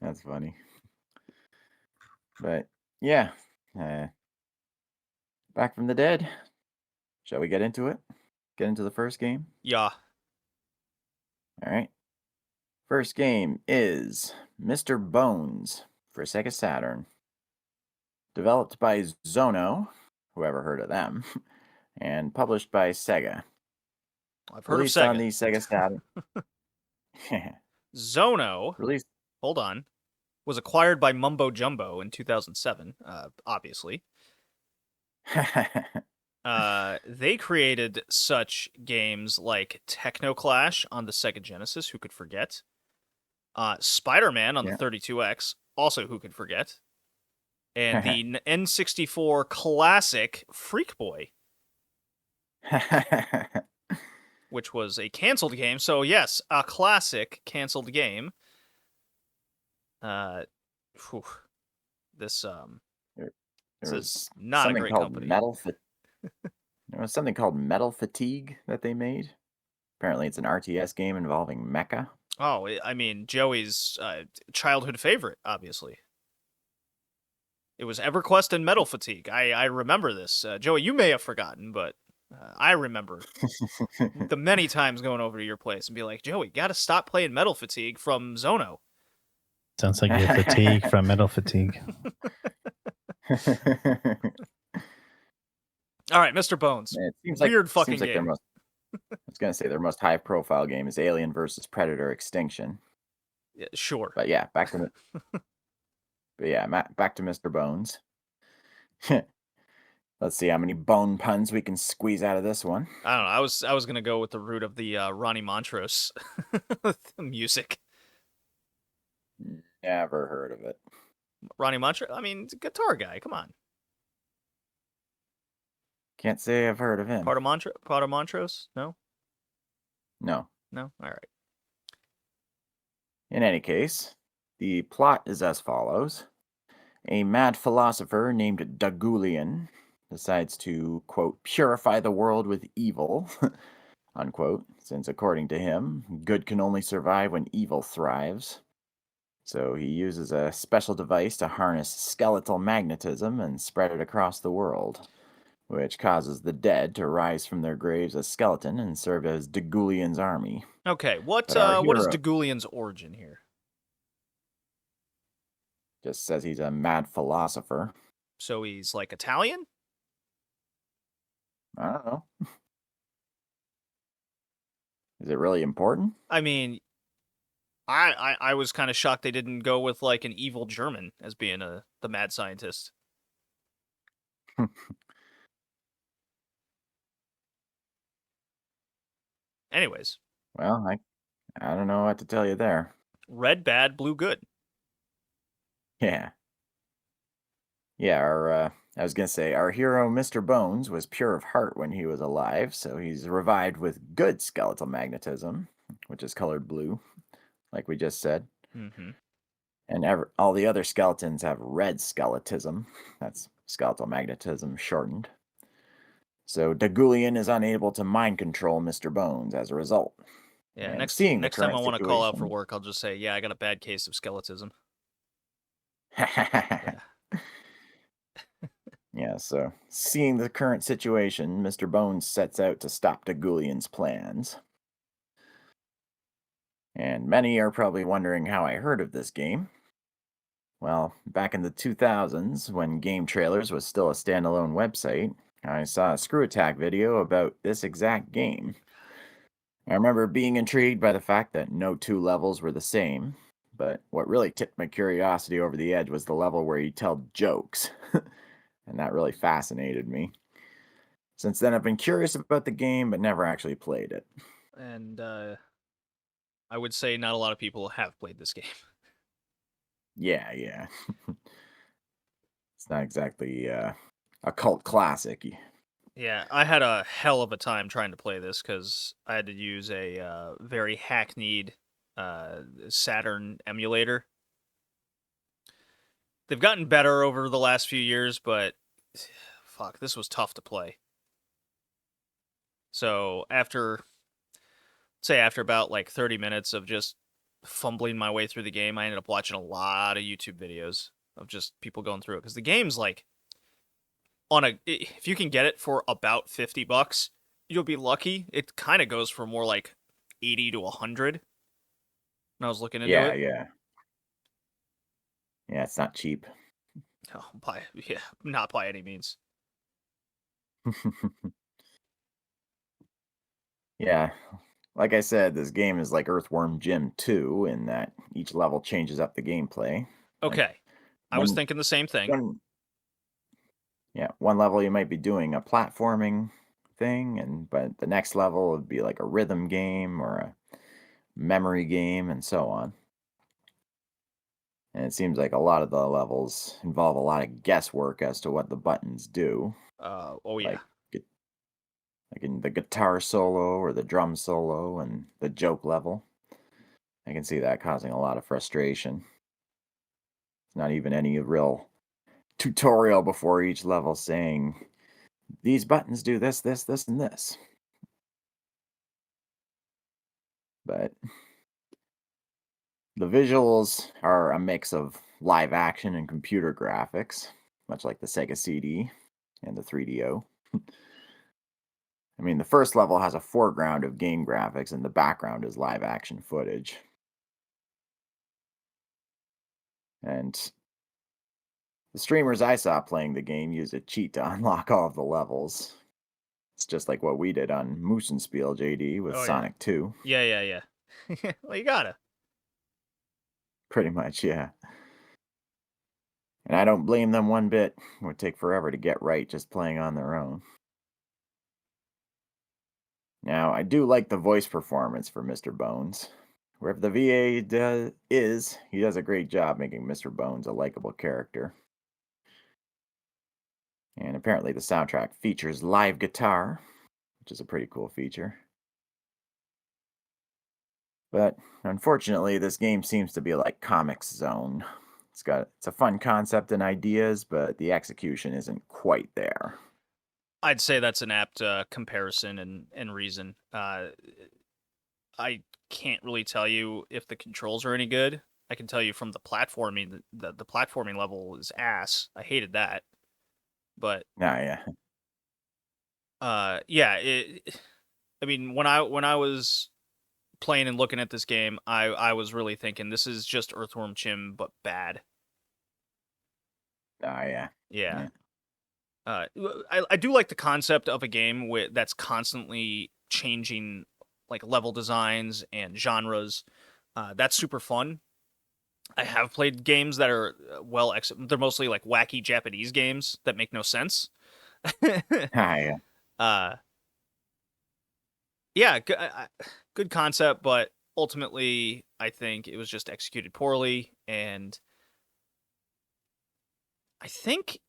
That's funny. But yeah, back from the dead. Shall we get into it? Get into the first game? Yeah. All right. First game is Mr. Bones for Sega Saturn. Developed by Zono, whoever heard of them, and published by Sega. I've heard Released of Sega. on the Sega Saturn. Zono, Released. Hold on, was acquired by Mumbo Jumbo in 2007, obviously. They created such games like Technoclash on the Sega Genesis, who could forget? Spider-Man on the 32X, also who could forget? And the N64 classic Freak Boy, which was a canceled game. So yes, a classic canceled game. This is not a great company. There was something called Metal Fatigue that they made. Apparently, it's an RTS game involving mecha. Oh, I mean, Joey's childhood favorite, obviously. It was EverQuest and Metal Fatigue. I remember this. Joey, you may have forgotten, but I remember the many times going over to your place and be like, Joey, gotta stop playing Metal Fatigue from Zono. Sounds like you're fatigued from Metal Fatigue. All right, Mr. Bones. Man, it seems Weird like, fucking seems game. Like I was going to say their most high-profile game is Alien vs. Predator Extinction. Yeah, sure. But yeah, back to Mr. Bones. Let's see how many bone puns we can squeeze out of this one. I don't know. I was gonna go with the root of the Ronnie Montrose music. Never heard of it. Ronnie Montrose? I mean, it's a guitar guy. Come on. Can't say I've heard of him. Part of Montrose? No? No. No? All right. In any case, the plot is as follows. A mad philosopher named Dagulian decides to, quote, purify the world with evil, unquote, since according to him, good can only survive when evil thrives. So he uses a special device to harness skeletal magnetism and spread it across the world, which causes the dead to rise from their graves as skeleton and serve as Dagulian's army. Okay, what is Dagulian's origin here? Just says he's a mad philosopher. So he's like Italian? I don't know. Is it really important? I mean, I was kind of shocked they didn't go with like an evil German as being the mad scientist. Anyways, Well, I don't know what to tell you there. red bad, blue good. Yeah. Yeah, I was gonna say our hero, Mr. Bones, was pure of heart when he was alive, so he's revived with good skeletal magnetism, which is colored blue, like we just said. Mm-hmm. And all the other skeletons have red skeletism. That's skeletal magnetism shortened. So Dagulian is unable to mind control Mr. Bones as a result. Yeah, And next seeing the time I current want to call out for situation, work, I'll just say, yeah, I got a bad case of skeletism. Yeah. yeah, so seeing the current situation, Mr. Bones sets out to stop Dagulian's plans. And many are probably wondering how I heard of this game. Well, back in the 2000s, when Game Trailers was still a standalone website, I saw a Screw Attack video about this exact game. I remember being intrigued by the fact that no two levels were the same, but what really tipped my curiosity over the edge was the level where you tell jokes, and that really fascinated me. Since then, I've been curious about the game, but never actually played it. And I would say not a lot of people have played this game. Yeah. It's not exactly a cult classic. Yeah, I had a hell of a time trying to play this because I had to use a very hackneyed Saturn emulator. They've gotten better over the last few years, but fuck, this was tough to play. So after about like 30 minutes of just fumbling my way through the game, I ended up watching a lot of YouTube videos of just people going through it because the game's like if you can get it for about $50, you'll be lucky. It kind of goes for more like 80 to 100 when I was looking into it. Yeah. Yeah, it's not cheap. Oh, not by any means. Yeah, like I said, this game is like Earthworm Jim 2 in that each level changes up the gameplay. Like Okay. I was one thinking the same thing. one yeah, one level you might be doing a platforming thing but the next level would be like a rhythm game or a memory game and so on. And it seems like a lot of the levels involve a lot of guesswork as to what the buttons do. Oh yeah. Like like in the guitar solo or the drum solo and the joke level. I can see that causing a lot of frustration. It's not even any real tutorial before each level saying, these buttons do this, this, and this. But the visuals are a mix of live action and computer graphics, much like the Sega CD and the 3DO. I mean, the first level has a foreground of game graphics and the background is live action footage. And the streamers I saw playing the game used a cheat to unlock all of the levels. It's just like what we did on Moosenspiel JD with Oh yeah. Sonic 2. Yeah. Well, you gotta. Pretty much, yeah. And I don't blame them one bit. It would take forever to get right just playing on their own. Now, I do like the voice performance for Mr. Bones. Wherever the VA he does a great job making Mr. Bones a likable character. And apparently the soundtrack features live guitar, which is a pretty cool feature. But unfortunately, this game seems to be like Comics Zone. It's a fun concept and ideas, but the execution isn't quite there. I'd say that's an apt comparison and reason. I can't really tell you if the controls are any good. I can tell you from the platforming, the platforming level is ass. I hated that. But Nah, yeah. yeah. I mean, when I was playing and looking at this game, I was really thinking this is just Earthworm Jim but bad. Nah, yeah. Yeah. I do like the concept of a game that's constantly changing like level designs and genres. That's super fun. I have played games that are they're mostly like wacky Japanese games that make no sense. Yeah. uh, yeah, good concept, but ultimately, I think it was just executed poorly, and I think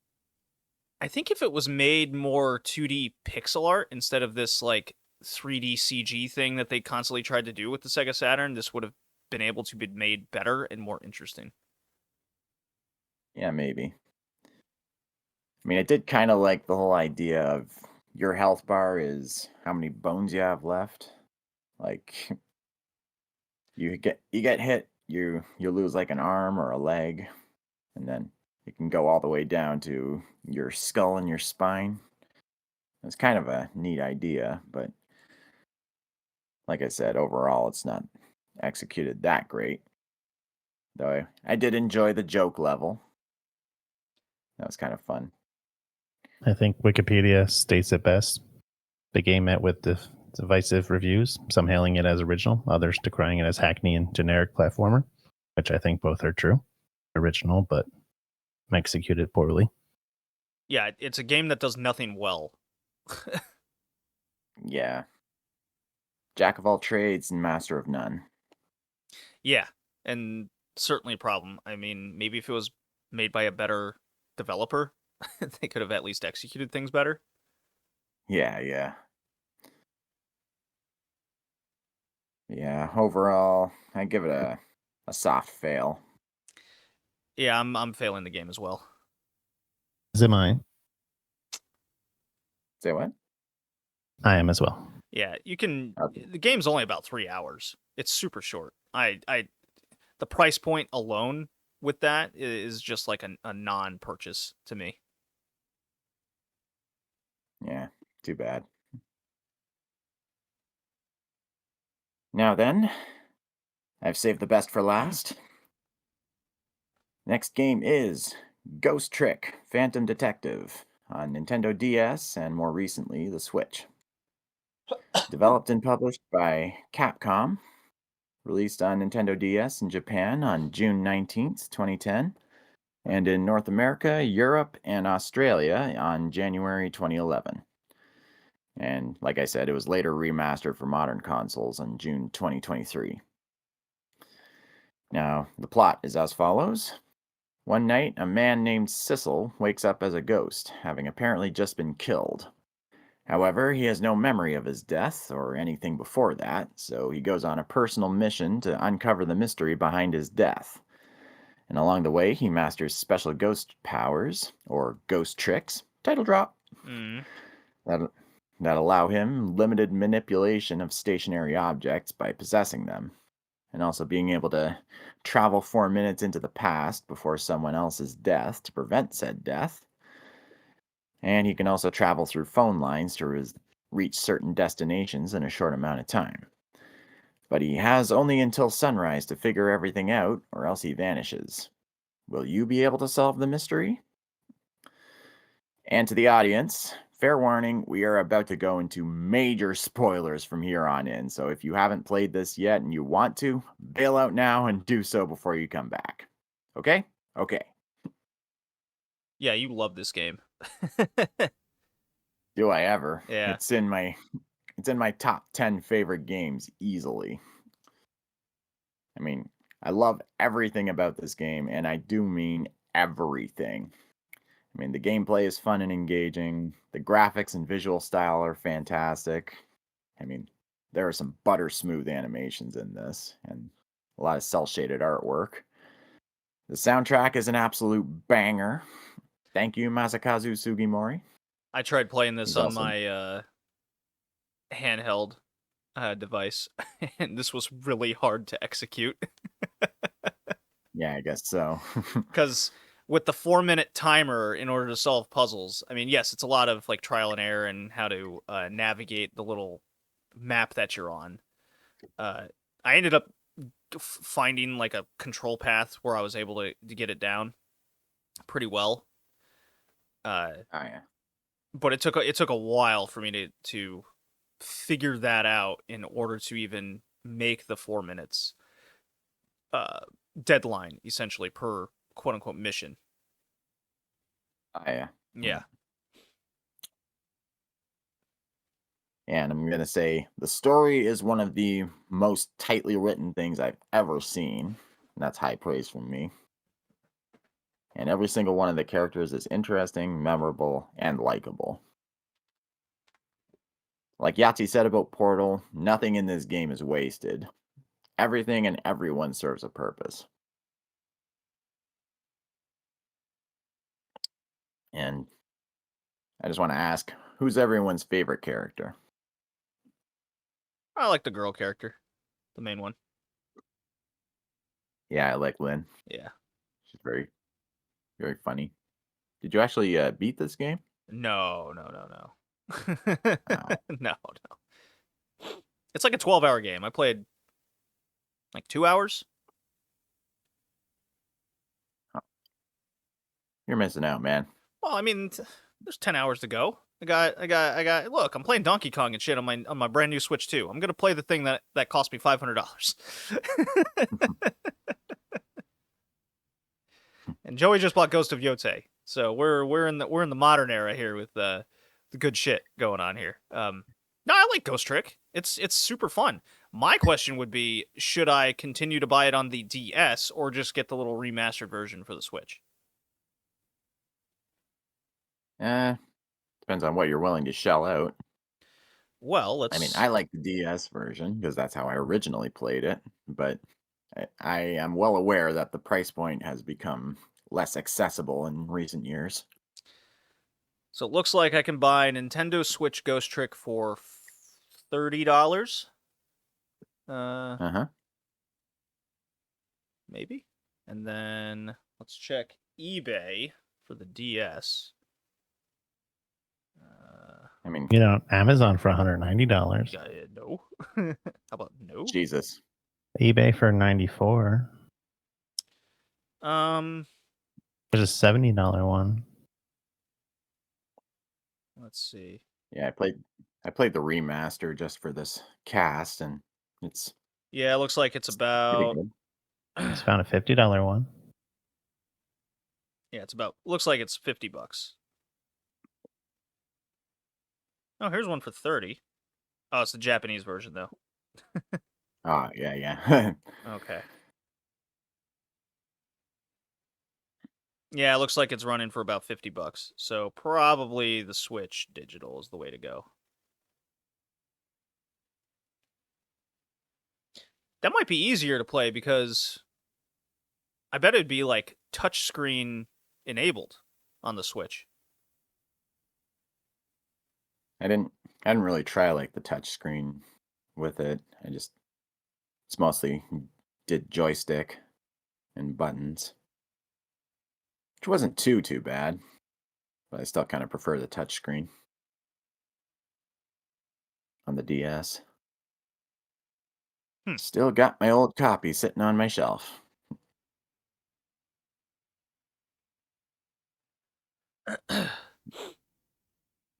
if it was made more 2D pixel art instead of this like 3D CG thing that they constantly tried to do with the Sega Saturn, this would have been able to be made better and more interesting. Yeah, maybe. I mean, I did kind of like the whole idea of your health bar is how many bones you have left. Like you get hit, you lose like an arm or a leg, and then it can go all the way down to your skull and your spine. It's kind of a neat idea, but like I said, overall it's not executed that great. Though I did enjoy the joke level. That was kind of fun. I think Wikipedia states it best. The game met with divisive reviews, some hailing it as original, others decrying it as hackney and generic platformer, which I think both are true. Original, but executed poorly. Yeah, it's a game that does nothing well. Yeah. Jack of all trades and master of none. Yeah, and certainly a problem. I mean, maybe if it was made by a better developer, they could have at least executed things better. Yeah. Yeah, overall, I give it a soft fail. Yeah, I'm failing the game as well. Is it mine? Say what? I am as well. Yeah, you can. Okay. The game's only about 3 hours. It's super short. The price point alone with that is just like a non-purchase to me. Yeah, too bad. Now then, I've saved the best for last. Next game is Ghost Trick Phantom Detective on Nintendo DS and more recently the Switch. Developed and published by Capcom, released on Nintendo DS in Japan on June 19th, 2010, and in North America, Europe, and Australia on January 2011. And like I said, it was later remastered for modern consoles in June 2023. Now, the plot is as follows. One night, a man named Sissel wakes up as a ghost, having apparently just been killed. However, he has no memory of his death or anything before that, so he goes on a personal mission to uncover the mystery behind his death. And along the way, he masters special ghost powers, or ghost tricks, title drop, that, that allow him limited manipulation of stationary objects by possessing them, and also being able to travel 4 minutes into the past before someone else's death to prevent said death. And he can also travel through phone lines to reach certain destinations in a short amount of time. But he has only until sunrise to figure everything out, or else he vanishes. Will you be able to solve the mystery? And to the audience, fair warning, we are about to go into major spoilers from here on in. So if you haven't played this yet and you want to, bail out now and do so before you come back. Okay? Okay. Yeah, you love this game. Do I ever? Yeah. It's in my top 10 favorite games easily. I mean, I love everything about this game, and I do mean everything. I mean, the gameplay is fun and engaging. The graphics and visual style are fantastic. I mean, there are some butter smooth animations in this, and a lot of cel shaded artwork. The soundtrack is an absolute banger. Thank you, Masakazu Sugimori. I tried playing this He's on also my handheld device, and this was really hard to execute. Yeah, I guess so. Because with the 4-minute timer in order to solve puzzles, I mean, yes, it's a lot of like trial and error and how to navigate the little map that you're on. I ended up finding like a control path where I was able to get it down pretty well. Oh yeah. But it took a while for me to figure that out in order to even make the 4 minutes deadline, essentially, per quote unquote mission. Yeah. Yeah. And I'm going to say the story is one of the most tightly written things I've ever seen. And that's high praise from me. And every single one of the characters is interesting, memorable, and likable. Like Yahtzee said about Portal, nothing in this game is wasted. Everything and everyone serves a purpose. And I just want to ask, who's everyone's favorite character? I like the girl character, the main one. Yeah, I like Lynn. Yeah. She's very, very funny. Did you actually beat this game? No. Oh. No. It's like a 12-hour game. I played like 2 hours. You're missing out, man. Well, I mean, there's 10 hours to go. I got. Look, I'm playing Donkey Kong and shit on my brand new Switch 2. I'm gonna play the thing that cost me $500. And Joey just bought Ghost of Yotei, so we're in the modern era here with the good shit going on here. No, I like Ghost Trick. It's super fun. My question would be, should I continue to buy it on the DS or just get the little remastered version for the Switch? Depends on what you're willing to shell out. Well, I mean, I like the DS version because that's how I originally played it, but I am well aware that the price point has become less accessible in recent years. So it looks like I can buy Nintendo Switch Ghost Trick for $30. Uh-huh. Maybe. And then let's check eBay for the DS. I mean, Amazon for $190. No. How about no? Jesus. eBay for $94. There's a $70 one. Let's see. Yeah, I played the remaster just for this cast, and it's it looks like it's pretty about. good. It's found a $50 one. Yeah, looks like it's $50. Oh, here's one for 30. Oh, it's the Japanese version though. Yeah. Okay. Yeah, it looks like it's running for about $50. So probably the Switch digital is the way to go. That might be easier to play because I bet it'd be like touchscreen enabled on the Switch. I didn't really try like the touch screen with it. It's mostly did joystick and buttons, which wasn't too bad, but I still kind of prefer the touch screen on the DS. Still got my old copy sitting on my shelf.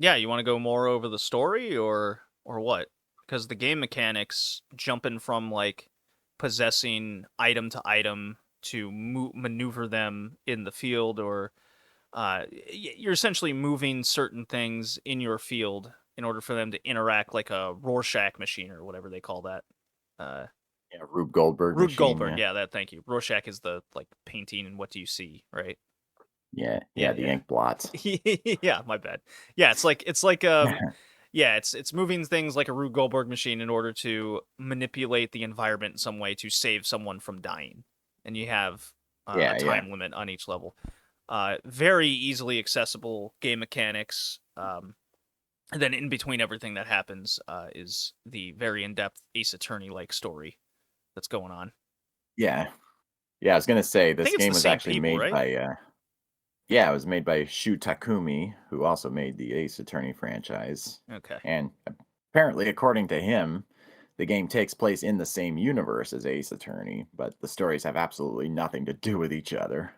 Yeah, you want to go more over the story or what? Because the game mechanics, jumping from like possessing item to item to maneuver them in the field, or you're essentially moving certain things in your field in order for them to interact like a Rorschach machine or whatever they call that. Yeah, Rube Goldberg. Rube machine, Goldberg, yeah. that. Thank you. Rorschach is the like painting and what do you see, right? Yeah, the ink blots. Yeah, my bad. Yeah, it's like yeah, it's moving things like a Rube Goldberg machine in order to manipulate the environment in some way to save someone from dying. And you have a time limit on each level. Very easily accessible game mechanics. And then in between everything that happens is the very in-depth Ace Attorney-like story that's going on. Yeah. I was gonna say this game was actually people, made right? by it was made by Shu Takumi, who also made the Ace Attorney franchise. Okay. And apparently, according to him, the game takes place in the same universe as Ace Attorney, but the stories have absolutely nothing to do with each other.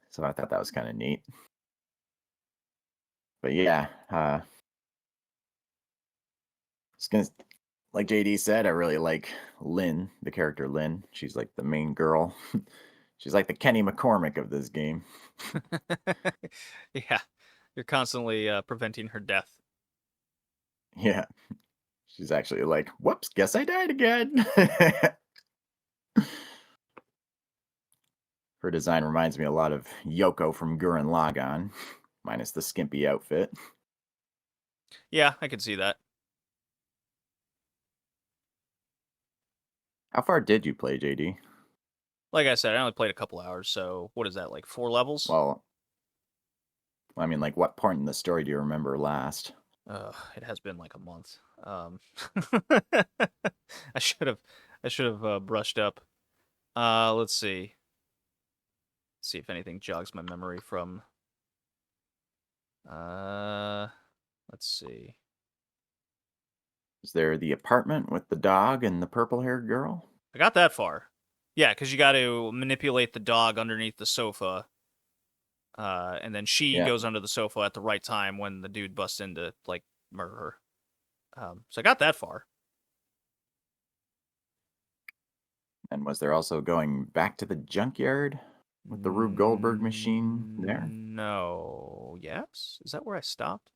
So I thought that was kind of neat. But yeah, Like JD said, I really like Lynn, the character Lynn. She's like the main girl. She's like the Kenny McCormick of this game. Yeah, you're constantly preventing her death. Yeah. She's actually like, whoops, guess I died again. Her design reminds me a lot of Yoko from Gurren Lagann, minus the skimpy outfit. Yeah, I could see that. How far did you play, JD? Like I said, I only played a couple hours, so what is that, like 4 levels? Well, I mean, like, what point in the story do you remember last? It has been like a month. I should have brushed up. Let's see. See if anything jogs my memory from. Let's see. Is there the apartment with the dog and the purple-haired girl? I got that far. Yeah, because you got to manipulate the dog underneath the sofa. And then she goes under the sofa at the right time when the dude busts in to, like, murder her. So I got that far. And was there also going back to the junkyard with the Rube Goldberg machine there? No. Yes? Is that where I stopped?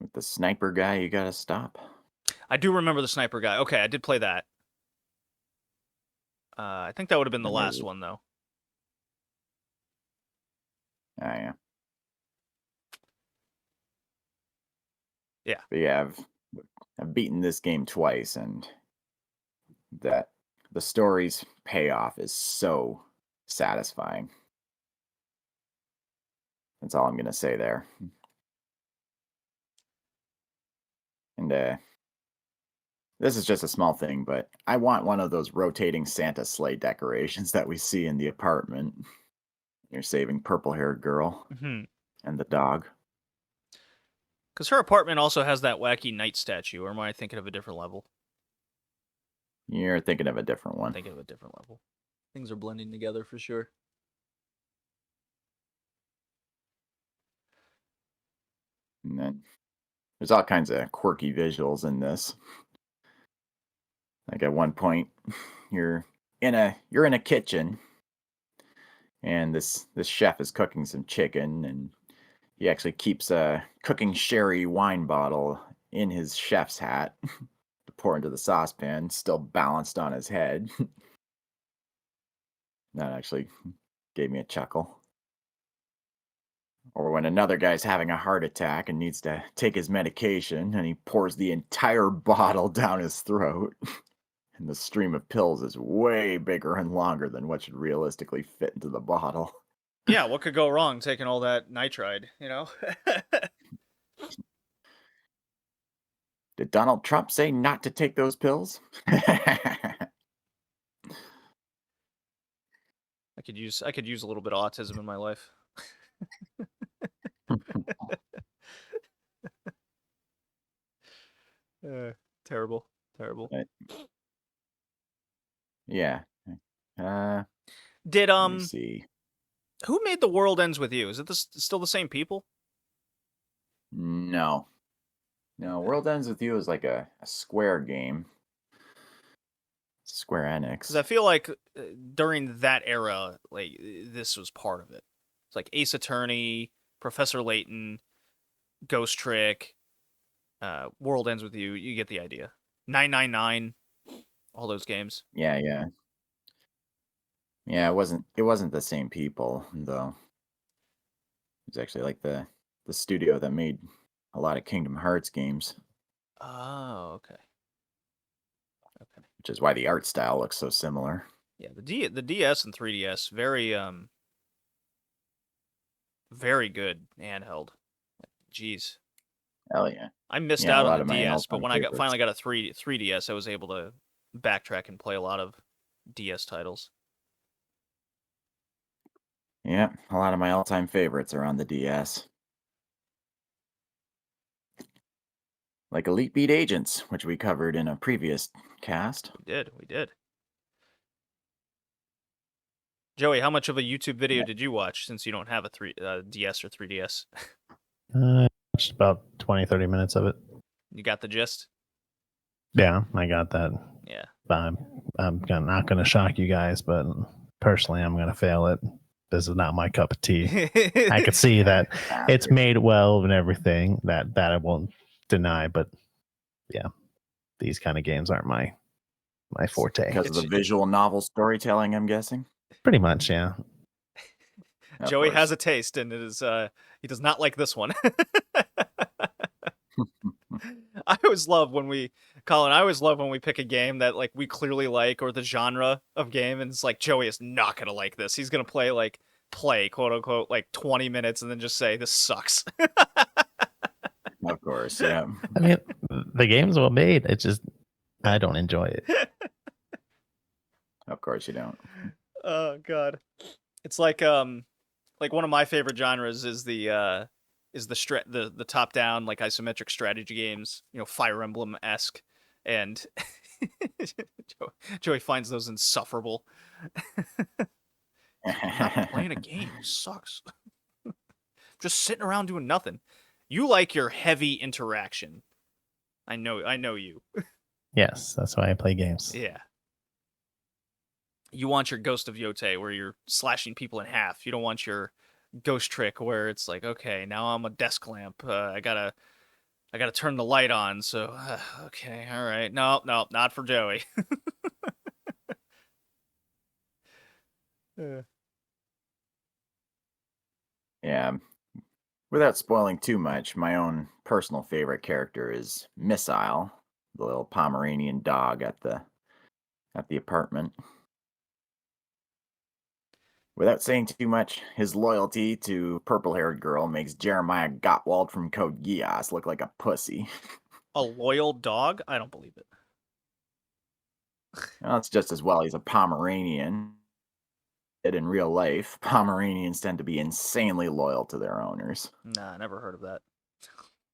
With the sniper guy you gotta stop? I do remember the sniper guy. Okay, I did play that. I think that would have been the last one, though. Oh, yeah. Yeah. But yeah, I've beaten this game twice, and that the story's payoff is so satisfying. That's all I'm gonna say there. And this is just a small thing, but I want one of those rotating Santa sleigh decorations that we see in the apartment. You're saving purple-haired girl and the dog. Because her apartment also has that wacky knight statue, or am I thinking of a different level? You're thinking of a different one. I'm thinking of a different level. Things are blending together for sure. And then there's all kinds of quirky visuals in this. Like at one point, you're in a kitchen, and this chef is cooking some chicken, and he actually keeps a cooking sherry wine bottle in his chef's hat to pour into the saucepan, still balanced on his head. That actually gave me a chuckle. Or when another guy's having a heart attack and needs to take his medication, and he pours the entire bottle down his throat. And the stream of pills is way bigger and longer than what should realistically fit into the bottle. Yeah, what could go wrong taking all that nitride, you know? Did Donald Trump say not to take those pills? I could use a little bit of autism in my life. Terrible. But, yeah. Did Let me see. Who made The World Ends With You? Is it still the same people? No. World Ends With You is like a Square game. Square Enix. Because I feel like during that era, like this was part of it. It's like Ace Attorney, Professor Layton, Ghost Trick, World Ends With You. You get the idea. 999, all those games. Yeah. Yeah, it wasn't the same people though. It was actually like the studio that made a lot of Kingdom Hearts games. Oh, okay. Which is why the art style looks so similar. Yeah, the DS and 3DS very good handheld. Jeez. Hell yeah. I missed out on the DS, but when I finally got a 3DS, I was able to backtrack and play a lot of DS titles. Yeah, a lot of my all-time favorites are on the DS. Like Elite Beat Agents, which we covered in a previous cast. We did. Joey, how much of a YouTube video did you watch since you don't have a DS or 3DS? Just about 20, 30 minutes of it. You got the gist? Yeah, I got that. Yeah. I'm not going to shock you guys, but personally, I'm going to fail it. This is not my cup of tea. I could see that it's made well and everything. That I won't deny, but yeah, these kind of games aren't my forte. Because of the visual novel storytelling, I'm guessing. Pretty much, yeah. Joey has a taste, and it is he does not like this one. I always love when we pick a game that like we clearly like, or the genre of game, and it's like Joey is not gonna like this. He's gonna play quote unquote like 20 minutes and then just say this sucks. Of course, yeah. I mean, the game's well made. It's just I don't enjoy it. Of course you don't. Oh god, it's like one of my favorite genres is the top down like isometric strategy games, Fire Emblem-esque, and Joey finds those insufferable. Not playing a game sucks. Just sitting around doing nothing. You like your heavy interaction. I know you. Yes, that's why I play games. Yeah. You want your Ghost of Yotei where you're slashing people in half. You don't want your Ghost Trick where it's like, okay, now I'm a desk lamp. I gotta turn the light on. So okay, all right. No, not for Joey. Yeah. Without spoiling too much, my own personal favorite character is Missile, the little Pomeranian dog at the apartment. Without saying too much, his loyalty to purple-haired girl makes Jeremiah Gottwald from Code Geass look like a pussy. A loyal dog? I don't believe it. Well, it's just as well he's a Pomeranian. In real life, Pomeranians tend to be insanely loyal to their owners. Nah, I never heard of that.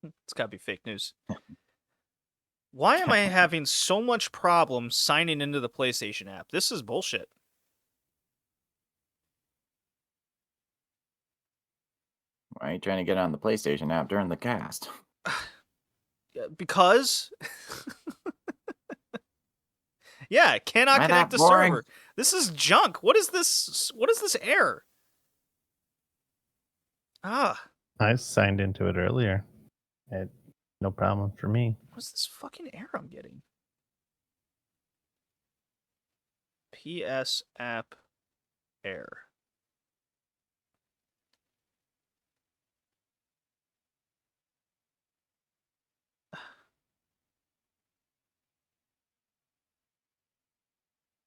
It's gotta be fake news. Why am I having so much problem signing into the PlayStation app? This is bullshit. Why are you trying to get on the PlayStation app during the cast? Because? Yeah, cannot connect to server. This is junk. What is this? What is this error? I signed into it earlier. No problem for me. What's this fucking error I'm getting? PS app error.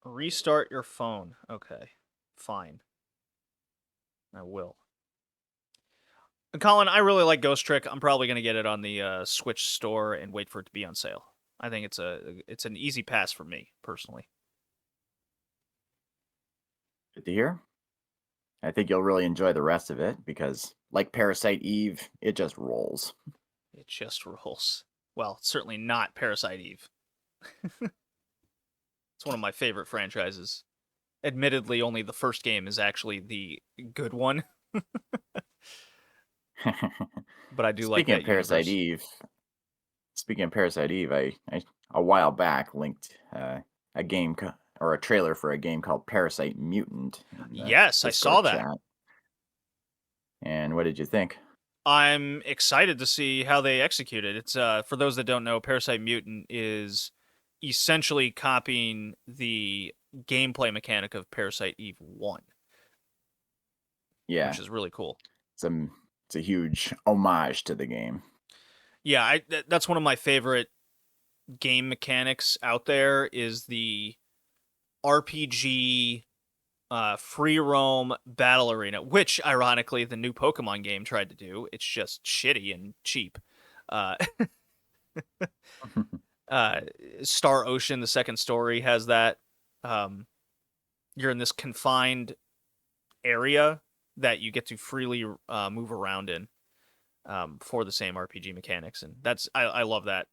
Restart your phone. Okay, fine. I will. Colin, I really like Ghost Trick. I'm probably going to get it on the Switch store and wait for it to be on sale. I think it's an easy pass for me, personally. Good to hear. I think you'll really enjoy the rest of it because, like Parasite Eve, it just rolls. It just rolls. Well, certainly not Parasite Eve. It's one of my favorite franchises. Admittedly, only the first game is actually the good one. But I do like that Parasite universe. Eve. Speaking of Parasite Eve, I a while back linked a game or a trailer for a game called Parasite Mutant. Yes, I saw that. Chat. And what did you think? I'm excited to see how they execute it. It's for those that don't know, Parasite Mutant is essentially copying the gameplay mechanic of Parasite Eve 1. Yeah. Which is really cool. It's a huge homage to the game. Yeah, that's one of my favorite game mechanics out there is the RPG free roam battle arena, which ironically the new Pokemon game tried to do. It's just shitty and cheap. Star Ocean, the second story, has that. You're in this confined area that you get to freely move around in for the same RPG mechanics, and I love that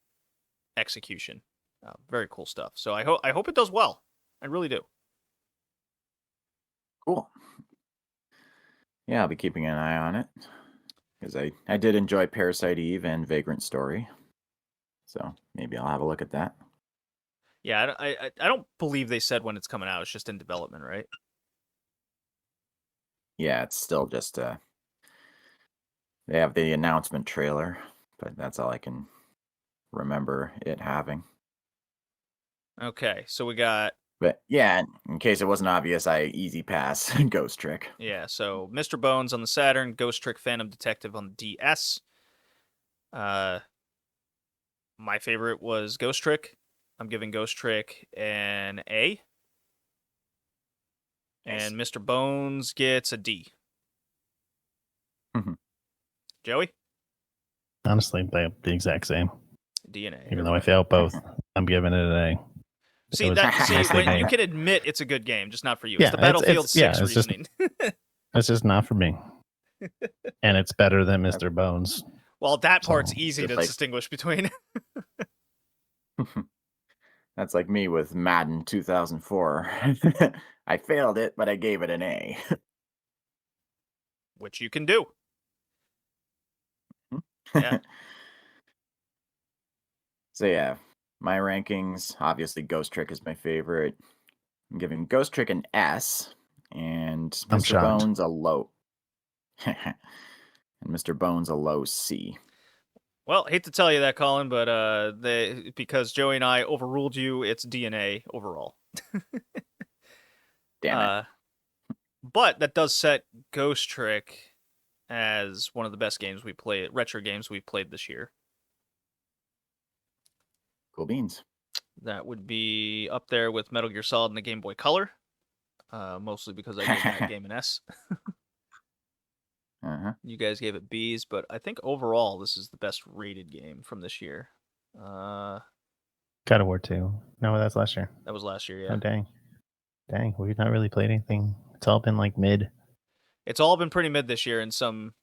execution. Very cool stuff. So I hope it does well. I really do. Cool. Yeah, I'll be keeping an eye on it. because I did enjoy Parasite Eve and Vagrant Story. So maybe I'll have a look at that. Yeah, I don't believe they said when it's coming out. It's just in development, right? Yeah, it's still just they have the announcement trailer, but that's all I can remember it having. Okay, so we got... But yeah, in case it wasn't obvious, I easy pass Ghost Trick. Yeah, so Mr. Bones on the Saturn, Ghost Trick Phantom Detective on the DS. My favorite was Ghost Trick. I'm giving Ghost Trick an A. Nice. And Mr. Bones gets a D. Joey? Honestly, the exact same. D and A. Even though I failed both, I'm giving it an A. See, when you can admit it's a good game, just not for you. Yeah, it's the Battlefield 6 it's reasoning. It's just not for me. And it's better than Mr. Bones. Well, that part's easy to like... distinguish between. That's like me with Madden 2004. I failed it, but I gave it an A. Which you can do. Yeah. So yeah, my rankings, obviously Ghost Trick is my favorite. I'm giving Ghost Trick an S, and Mr. Bones a low. And Mr. Bones a low C. Well, hate to tell you that, Colin, but because Joey and I overruled you, it's DNA overall. Damn it. But that does set Ghost Trick as one of the best games we played, retro games we played this year. Cool beans. That would be up there with Metal Gear Solid and the Game Boy Color, mostly because I gave that game an S. You guys gave it B's, but I think overall this is the best rated game from this year. God of War 2. No, that's last year. That was last year, yeah. Oh, dang, we've not really played anything. It's all been like mid. It's all been pretty mid this year, and some...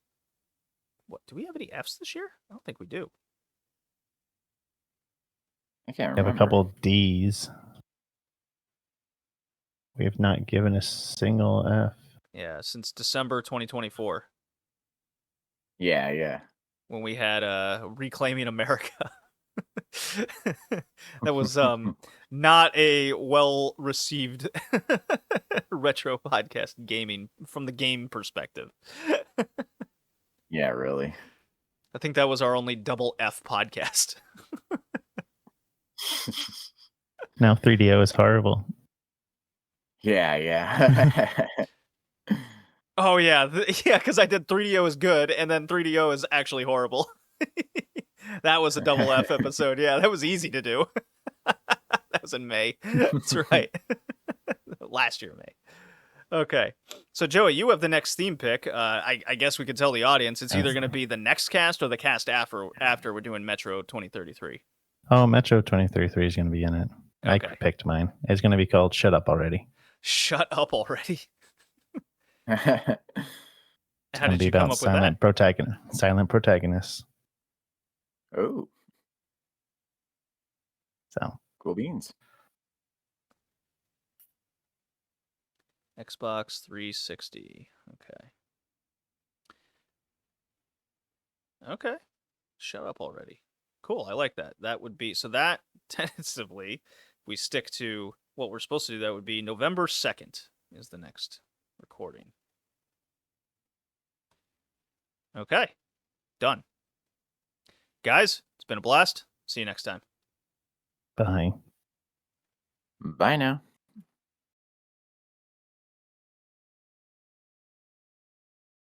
What, do we have any Fs this year? I don't think we do. I can't remember. We have a couple Ds. We have not given a single F. Yeah, since December 2024. Yeah. When we had Reclaiming America. That was not a well-received retro podcast gaming from the game perspective. Yeah, really. I think that was our only double F podcast. Now 3DO is horrible. Yeah. Oh, yeah. Yeah, because I did 3DO is good, and then 3DO is actually horrible. That was a double F episode. Yeah, that was easy to do. That was in May. That's right. Last year, May. Okay. So, Joey, you have the next theme pick. I guess we could tell the audience it's either going to be the next cast or the cast after we're doing Metro 2033. Oh, Metro 2033 is going to be in it. Okay. I picked mine. It's going to be called Shut Up Already. Shut up already. How did you come up with that? Silent protagonists. Oh. So cool beans. Xbox 360. Okay. Shut up already. Cool. I like that. That would be... So that, tentatively, if we stick to what we're supposed to do, that would be November 2nd is the next recording. Okay. Done. Guys, it's been a blast. See you next time. Bye. Bye now.